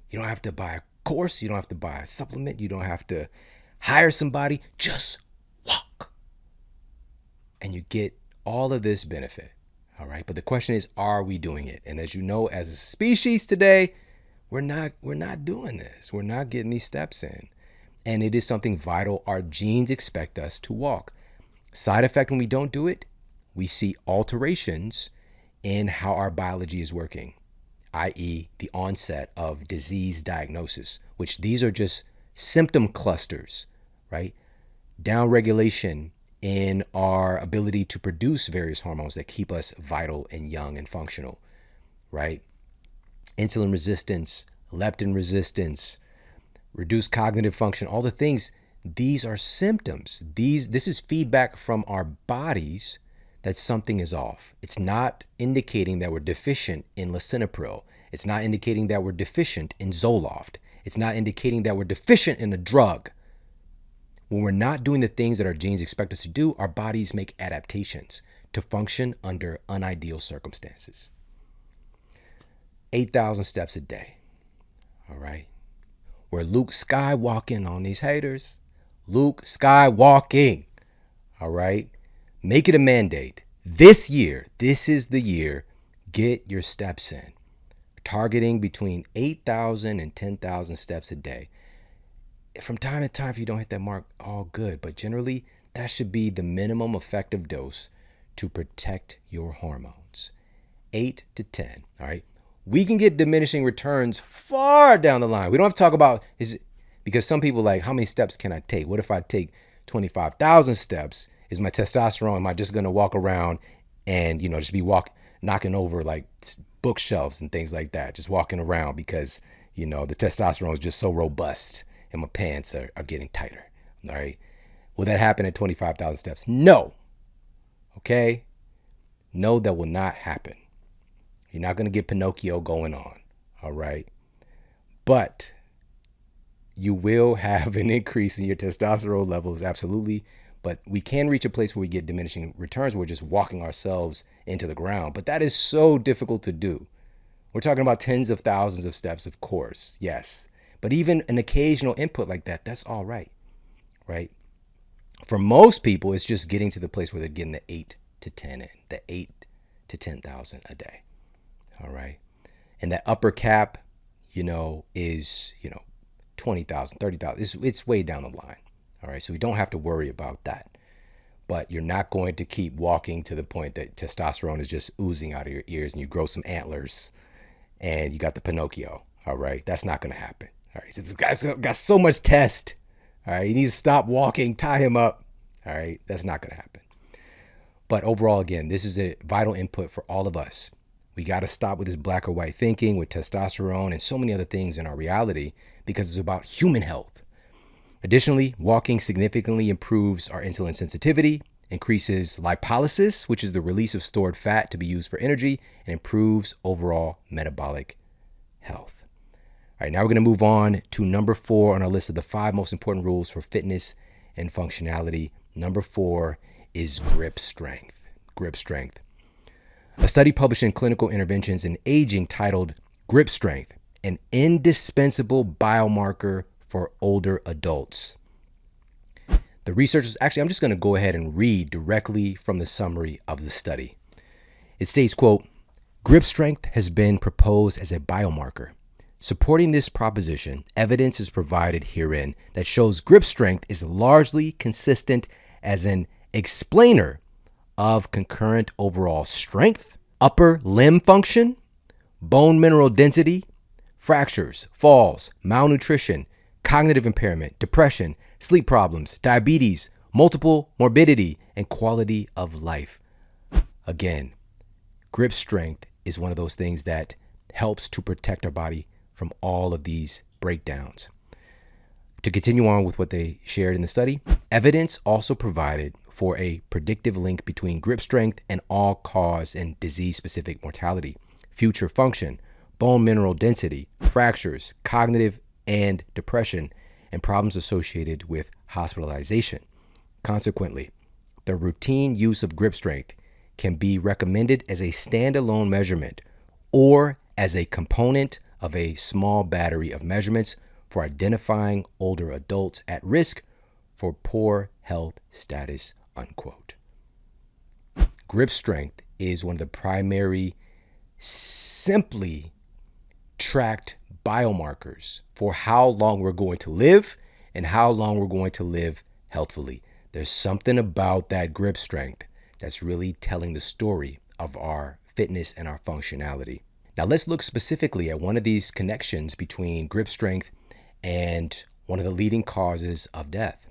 You don't have to buy a course. You don't have to buy a supplement. You don't have to hire somebody. Just walk. And you get all of this benefit. All right. But the question is, are we doing it? And as you know, as a species today, we're not doing this. We're not getting these steps in. And it is something vital. Our genes expect us to walk. Side effect when we don't do it, we see alterations in how our biology is working, i.e. the onset of disease diagnosis, which these are just symptom clusters, right? Downregulation in our ability to produce various hormones that keep us vital and young and functional, right? Insulin resistance, leptin resistance, reduced cognitive function, all the things, these are symptoms. This is feedback from our bodies that something is off. It's not indicating that we're deficient in lisinopril. It's not indicating that we're deficient in Zoloft. It's not indicating that we're deficient in a drug. When we're not doing the things that our genes expect us to do, our bodies make adaptations to function under unideal circumstances. 8,000 steps a day, all right? We're Luke Skywalking on these haters. Luke Skywalking, all right? Make it a mandate. This year, this is the year, get your steps in. Targeting between 8,000 and 10,000 steps a day. From time to time, if you don't hit that mark, all good. But generally, that should be the minimum effective dose to protect your hormones. 8 to 10, all right? We can get diminishing returns far down the line. We don't have to talk about, because some people like, how many steps can I take? What if I take 25,000 steps? Is my testosterone, am I just going to walk around and, just be knocking over like bookshelves and things like that, just walking around because, the testosterone is just so robust and my pants are getting tighter, all right? Will that happen at 25,000 steps? No, okay? No, that will not happen. You're not going to get Pinocchio going on, all right? But you will have an increase in your testosterone levels, absolutely, But we can reach a place where we get diminishing returns. We're just walking ourselves into the ground. But that is so difficult to do. We're talking about tens of thousands of steps, of course, yes. But even an occasional input like that, that's all right, right? For most people, it's just getting to the place where they're getting the 8 to 10 in, the 8 to 10,000 a day, all right? And that upper cap, is, 20,000, 30,000. It's way down the line, all right? So we don't have to worry about that. But you're not going to keep walking to the point that testosterone is just oozing out of your ears and you grow some antlers and you got the Pinocchio, all right? That's not going to happen, all right? This guy's got so much test, all right? He needs to stop walking, tie him up, all right? That's not going to happen. But overall, again, this is a vital input for all of us. We got to stop with this black or white thinking with testosterone and so many other things in our reality because it's about human health. Additionally, walking significantly improves our insulin sensitivity, increases lipolysis, which is the release of stored fat to be used for energy, and improves overall metabolic health. All right, now we're going to move on to number 4 on our list of the 5 most important rules for fitness and functionality. Number 4 is grip strength. Grip strength. A study published in Clinical Interventions in Aging titled Grip Strength, an indispensable biomarker for older adults. The researchers, I'm just going to go ahead and read directly from the summary of the study. It states, quote, grip strength has been proposed as a biomarker. Supporting this proposition, evidence is provided herein that shows grip strength is largely consistent as an explainer of concurrent overall strength, upper limb function, bone mineral density, fractures, falls, malnutrition, cognitive impairment, depression, sleep problems, diabetes, multiple morbidity, and quality of life. Again, grip strength is one of those things that helps to protect our body from all of these breakdowns. To continue on with what they shared in the study, evidence also provided for a predictive link between grip strength and all-cause and disease-specific mortality, future function, bone mineral density, fractures, cognitive and depression, and problems associated with hospitalization. Consequently, the routine use of grip strength can be recommended as a standalone measurement or as a component of a small battery of measurements for identifying older adults at risk for poor health status, unquote. Grip strength is one of the primary, simply tracked biomarkers for how long we're going to live and how long we're going to live healthfully. There's something about that grip strength that's really telling the story of our fitness and our functionality. Now let's look specifically at one of these connections between grip strength and one of the leading causes of death.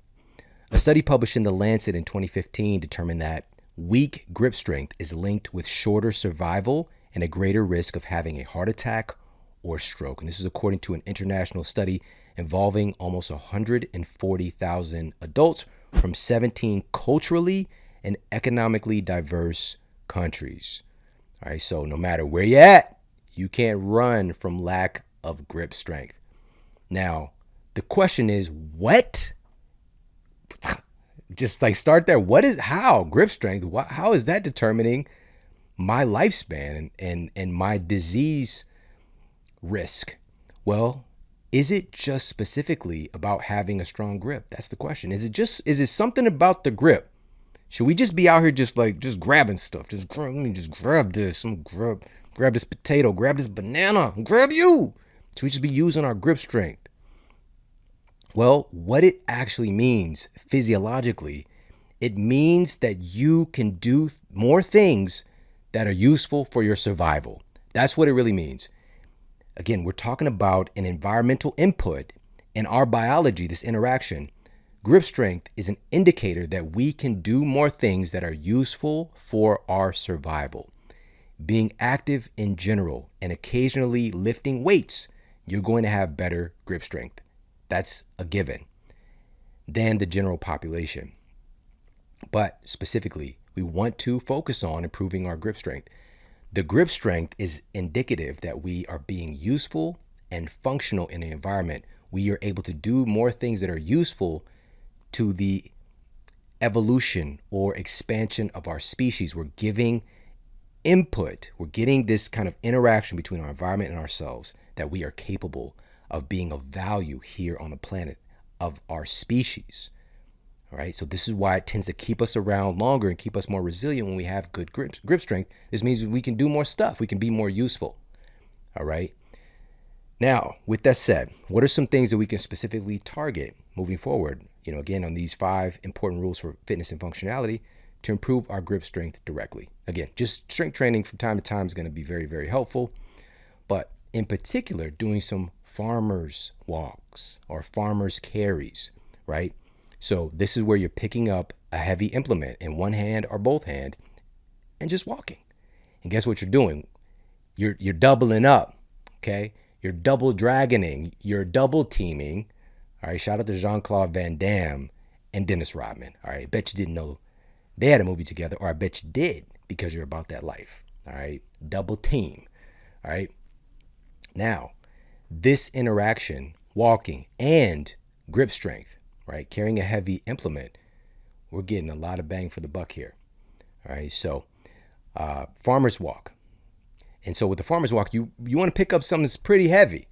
A study published in The Lancet in 2015 determined that weak grip strength is linked with shorter survival and a greater risk of having a heart attack or stroke. And this is according to an international study involving almost 140,000 adults from 17 culturally and economically diverse countries. All right, so no matter where you're at, you can't run from lack of grip strength. Now, the question is, what? Just like start there. How grip strength? How is that determining my lifespan and my disease risk? Well, is it just specifically about having a strong grip? That's the question. Is it something about the grip? Should we just be out here just grabbing stuff? Let me just grab this. Grab this potato, grab this banana, grab you. Should we just be using our grip strength? Well, what it actually means physiologically, it means that you can do more things that are useful for your survival. That's what it really means. Again, we're talking about an environmental input in our biology, this interaction. Grip strength is an indicator that we can do more things that are useful for our survival. Being active in general and occasionally lifting weights, you're going to have better grip strength. That's a given than the general population. But specifically, we want to focus on improving our grip strength. The grip strength is indicative that we are being useful and functional in the environment. We are able to do more things that are useful to the evolution or expansion of our species. We're giving input. We're getting this kind of interaction between our environment and ourselves that we are capable of being of value here on the planet of our species. All right. So this is why it tends to keep us around longer and keep us more resilient when we have good grip strength. This means we can do more stuff. We can be more useful. All right. Now, with that said, what are some things that we can specifically target moving forward? Again, on these 5 important rules for fitness and functionality to improve our grip strength directly. Again, just strength training from time to time is going to be very, very helpful. But in particular, doing some farmer's walks or farmer's carries, right? So this is where you're picking up a heavy implement in one hand or both hand and just walking. And guess what you're doing? You're doubling up, okay? You're double dragoning, you're double teaming. All right, shout out to Jean-Claude Van Damme and Dennis Rodman. All right, bet you didn't know they had a movie together, or I bet you did because you're about that life. All right, double team. All right. Now, this interaction, walking and grip strength, right, carrying a heavy implement, we're getting a lot of bang for the buck here. All right, so farmer's walk. And so with the farmer's walk, you want to pick up something that's pretty heavy,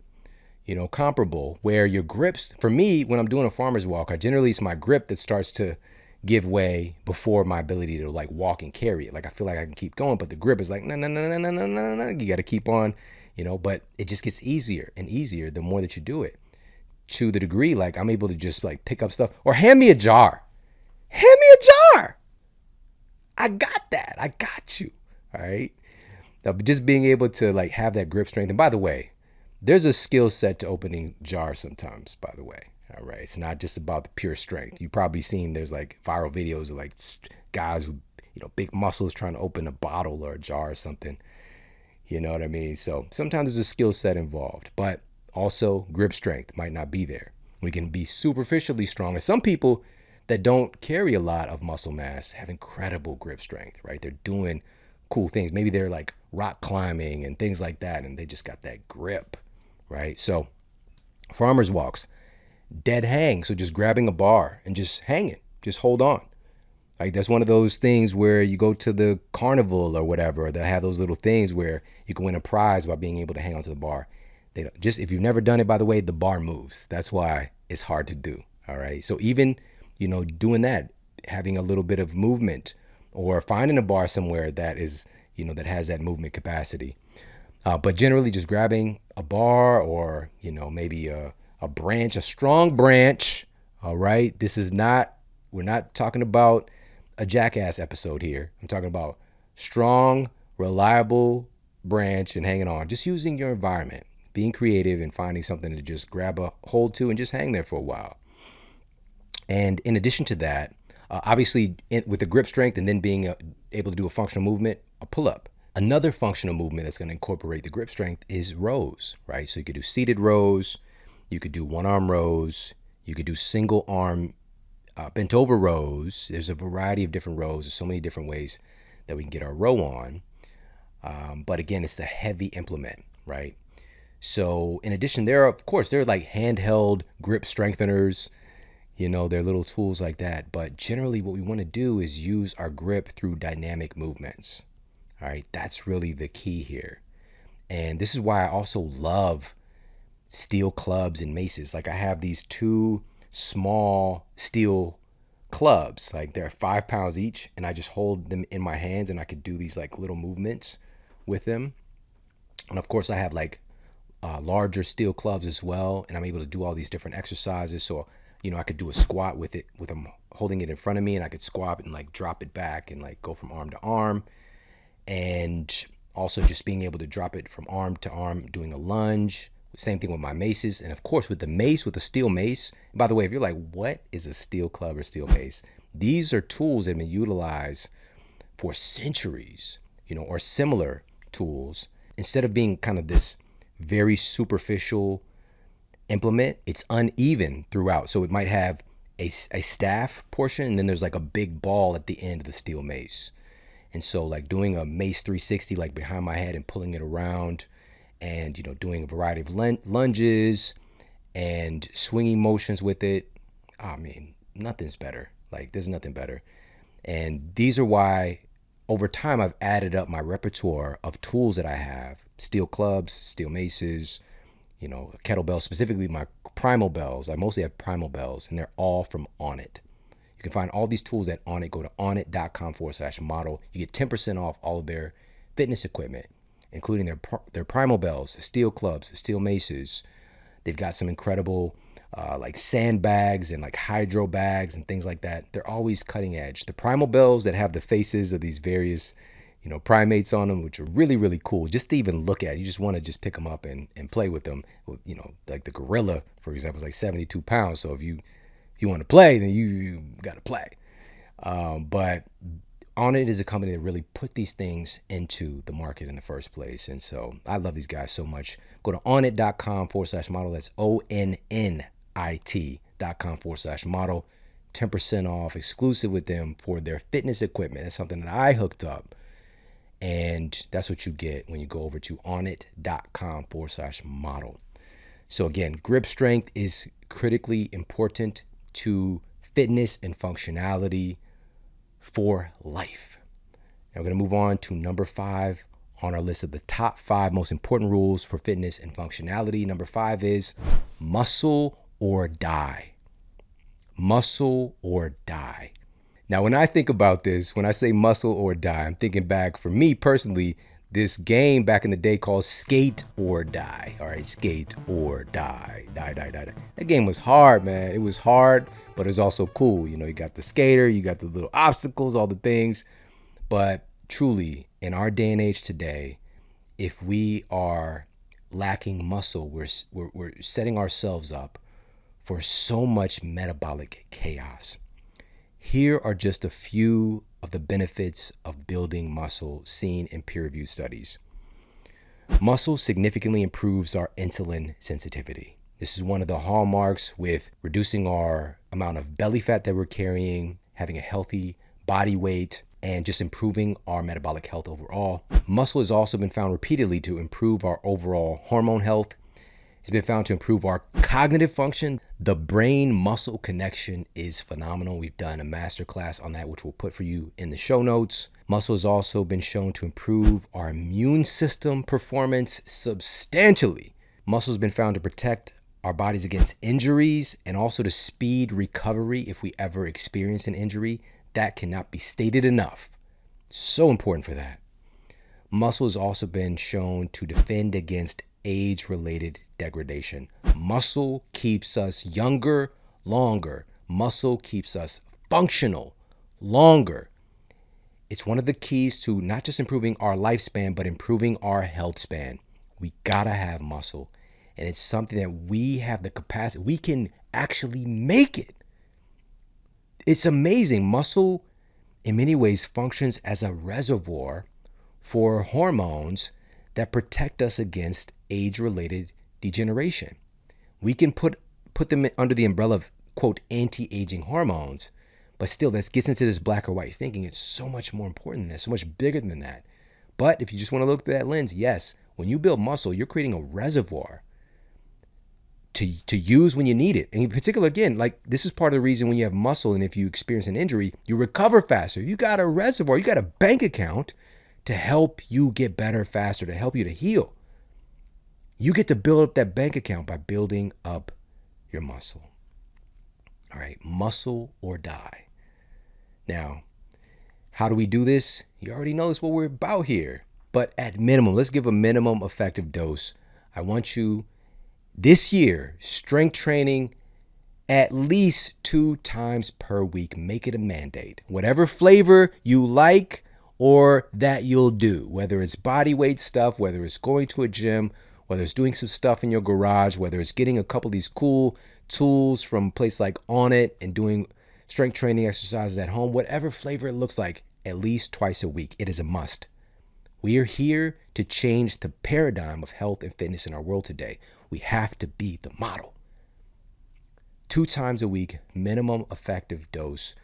comparable, where your grips, for me, when I'm doing a farmer's walk, it's my grip that starts to give way before my ability to like walk and carry it. Like I feel like I can keep going, but the grip is like, no, you got to keep on, but it just gets easier and easier the more that you do it, to the degree like I'm able to just like pick up stuff or hand me a jar. I got that. I got you. All right. Now, just being able to like have that grip strength. And by the way, there's a skill set to opening jars sometimes, by the way. All right. It's not just about the pure strength. You've probably seen there's like viral videos of like guys with, big muscles trying to open a bottle or a jar or something. You know what I mean? So sometimes there's a skill set involved, but also grip strength might not be there. We can be superficially strong. And some people that don't carry a lot of muscle mass have incredible grip strength, right? They're doing cool things. Maybe they're like rock climbing and things like that, and they just got that grip, right? So farmer's walks, dead hang. So just grabbing a bar and just hanging, just hold on. Like that's one of those things where you go to the carnival or whatever, they have those little things where you can win a prize by being able to hang onto the bar. They don't, just if you've never done it, by the way, the bar moves. That's why it's hard to do. All right. So even, doing that, having a little bit of movement or finding a bar somewhere that is, that has that movement capacity. But generally just grabbing a bar or, maybe a branch, a strong branch. All right. We're not talking about a Jackass episode here. I'm talking about strong, reliable branch and hanging on, just using your environment, being creative and finding something to just grab a hold to and just hang there for a while. And in addition to that, obviously with the grip strength and then being able to do a functional movement, a pull-up. Another functional movement that's going to incorporate the grip strength is rows, right? So you could do seated rows, you could do one-arm rows, you could do single arm bent over rows. There's a variety of different rows. There's so many different ways that we can get our row on. But again, it's the heavy implement, right? So in addition, there are like handheld grip strengtheners, they're little tools like that. But generally what we want to do is use our grip through dynamic movements. All right. That's really the key here. And this is why I also love steel clubs and maces. Like I have these 2 small steel clubs, like they're 5 pounds each, and I just hold them in my hands and I could do these like little movements with them. And of course I have like larger steel clubs as well, and I'm able to do all these different exercises. So I could do a squat with it, with them holding it in front of me, and I could squat and like drop it back and like go from arm to arm. And also just being able to drop it from arm to arm, doing a lunge. Same thing with my maces. And of course with the mace, with the steel mace. And by the way, if you're like, what is a steel club or steel mace? These are tools that have been utilized for centuries, or similar tools. Instead of being kind of this very superficial implement, it's uneven throughout. So it might have a staff portion, and then there's like a big ball at the end of the steel mace. And so like doing a mace 360, like behind my head and pulling it around, and doing a variety of lunges and swinging motions with it. I mean, nothing's better Like there's nothing better. And these are why over time I've added up my repertoire of tools that I have: steel clubs, steel maces, kettlebells, specifically my primal bells. I mostly have primal bells, and they're all from Onnit. You can find all these tools at Onnit. Go to onnit.com/model. You get 10% off all of their fitness equipment, including their primal bells, the steel clubs, the steel maces. They've got some incredible like sandbags and like hydro bags and things like that. They're always cutting edge. The primal bells that have the faces of these various primates on them, which are really, really cool just to even look at. You just want to just pick them up and play with them. Like the gorilla, for example, is like 72 pounds. So if you want to play, then you got to play. But Onnit is a company that really put these things into the market in the first place. And so I love these guys so much. Go to onnit.com/model. That's onnit.com/model. 10% off exclusive with them for their fitness equipment. That's something that I hooked up. And that's what you get when you go over to onnit.com/model. So again, grip strength is critically important to fitness and functionality for life. Now we're going to move on to number 5 on our list of the top 5 most important rules for fitness and functionality. Number 5 is muscle or die. Muscle or die. Now, when I think about this, when I say muscle or die, I'm thinking back, for me personally, this game back in the day called Skate or Die. All right, skate or die. Die. That game was hard, man. It was hard, but it was also cool. You got the skater, you got the little obstacles, all the things. But truly, in our day and age today, if we are lacking muscle, we're setting ourselves up for so much metabolic chaos. Here are just a few of the benefits of building muscle seen in peer-reviewed studies. Muscle significantly improves our insulin sensitivity. This is one of the hallmarks with reducing our amount of belly fat that we're carrying, having a healthy body weight, and just improving our metabolic health overall. Muscle has also been found repeatedly to improve our overall hormone health. It's been found to improve our cognitive function. The brain-muscle connection is phenomenal. We've done a masterclass on that, which we'll put for you in the show notes. Muscle has also been shown to improve our immune system performance substantially. Muscle has been found to protect our bodies against injuries and also to speed recovery if we ever experience an injury. That cannot be stated enough. So important for that. Muscle has also been shown to defend against age-related degradation. Muscle keeps us younger longer. Muscle keeps us functional longer. It's one of the keys to not just improving our lifespan, but improving our health span. We gotta have muscle. And it's something that we have the capacity, we can actually make it. It's amazing. Muscle, in many ways, functions as a reservoir for hormones that protect us against age-related degeneration. We can put them under the umbrella of, quote, anti-aging hormones, but still, this gets into this black or white thinking. It's so much more important than that, so much bigger than that. But if you just want to look through that lens, yes, when you build muscle, you're creating a reservoir to use when you need it. And in particular, again, like this is part of the reason when you have muscle and if you experience an injury, you recover faster. You got a reservoir, you got a bank account to help you get better faster, to help you to heal. You get to build up that bank account by building up your muscle. All right, muscle or die. Now, how do we do this? You already know this, what we're about here. But at minimum, let's give a minimum effective dose. I want you this year, strength training at least 2 times per week. Make it a mandate. Whatever flavor you like or that you'll do, whether it's body weight stuff, whether it's going to a gym, whether it's doing some stuff in your garage, whether it's getting a couple of these cool tools from a place like Onnit and doing strength training exercises at home, whatever flavor it looks like, at least twice a week. It is a must. We are here to change the paradigm of health and fitness in our world today. We have to be the model. 2 times a week, minimum effective dose,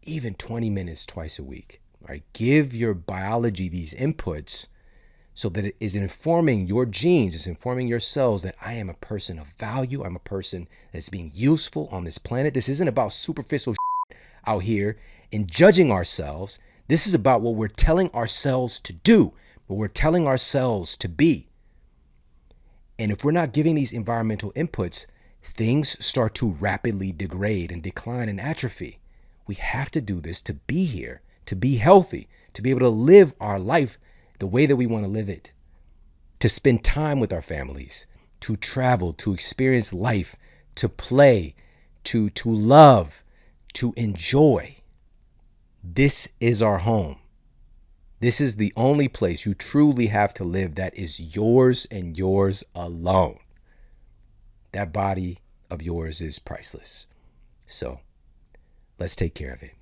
even 20 minutes twice a week. All right? Give your biology these inputs so that it is informing your genes, it's informing your cells that I am a person of value. I'm a person that's being useful on this planet. This isn't about superficial shit. out here and judging ourselves. This is about what we're telling ourselves to do, what we're telling ourselves to be. And if we're not giving these environmental inputs, things start to rapidly degrade and decline and atrophy. We have to do this to be here, to be healthy, to be able to live our life the way that we want to live it, to spend time with our families, to travel, to experience life, to play, to love, to enjoy. This is our home. This is the only place you truly have to live that is yours and yours alone. That body of yours is priceless. So let's take care of it.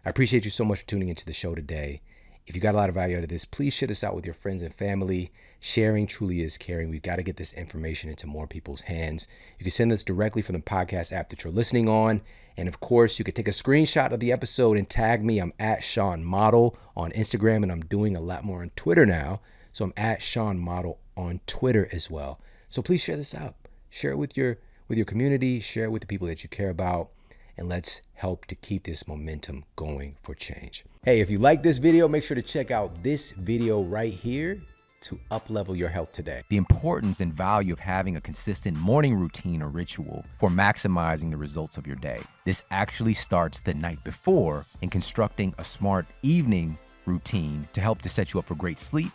I appreciate you so much for tuning into the show today. If you got a lot of value out of this, please share this out with your friends and family. Sharing truly is caring. We've got to get this information into more people's hands. You can send this directly from the podcast app that you're listening on. And of course, you could take a screenshot of the episode and tag me. I'm at Shawn Model on Instagram, and I'm doing a lot more on Twitter now. So I'm at Shawn Model on Twitter as well. So please share this out. Share it with your community. Share it with the people that you care about. And let's help to keep this momentum going for change. Hey, if you like this video, make sure to check out this video right here to up-level your health today. The importance and value of having a consistent morning routine or ritual for maximizing the results of your day. This actually starts the night before in constructing a smart evening routine to help to set you up for great sleep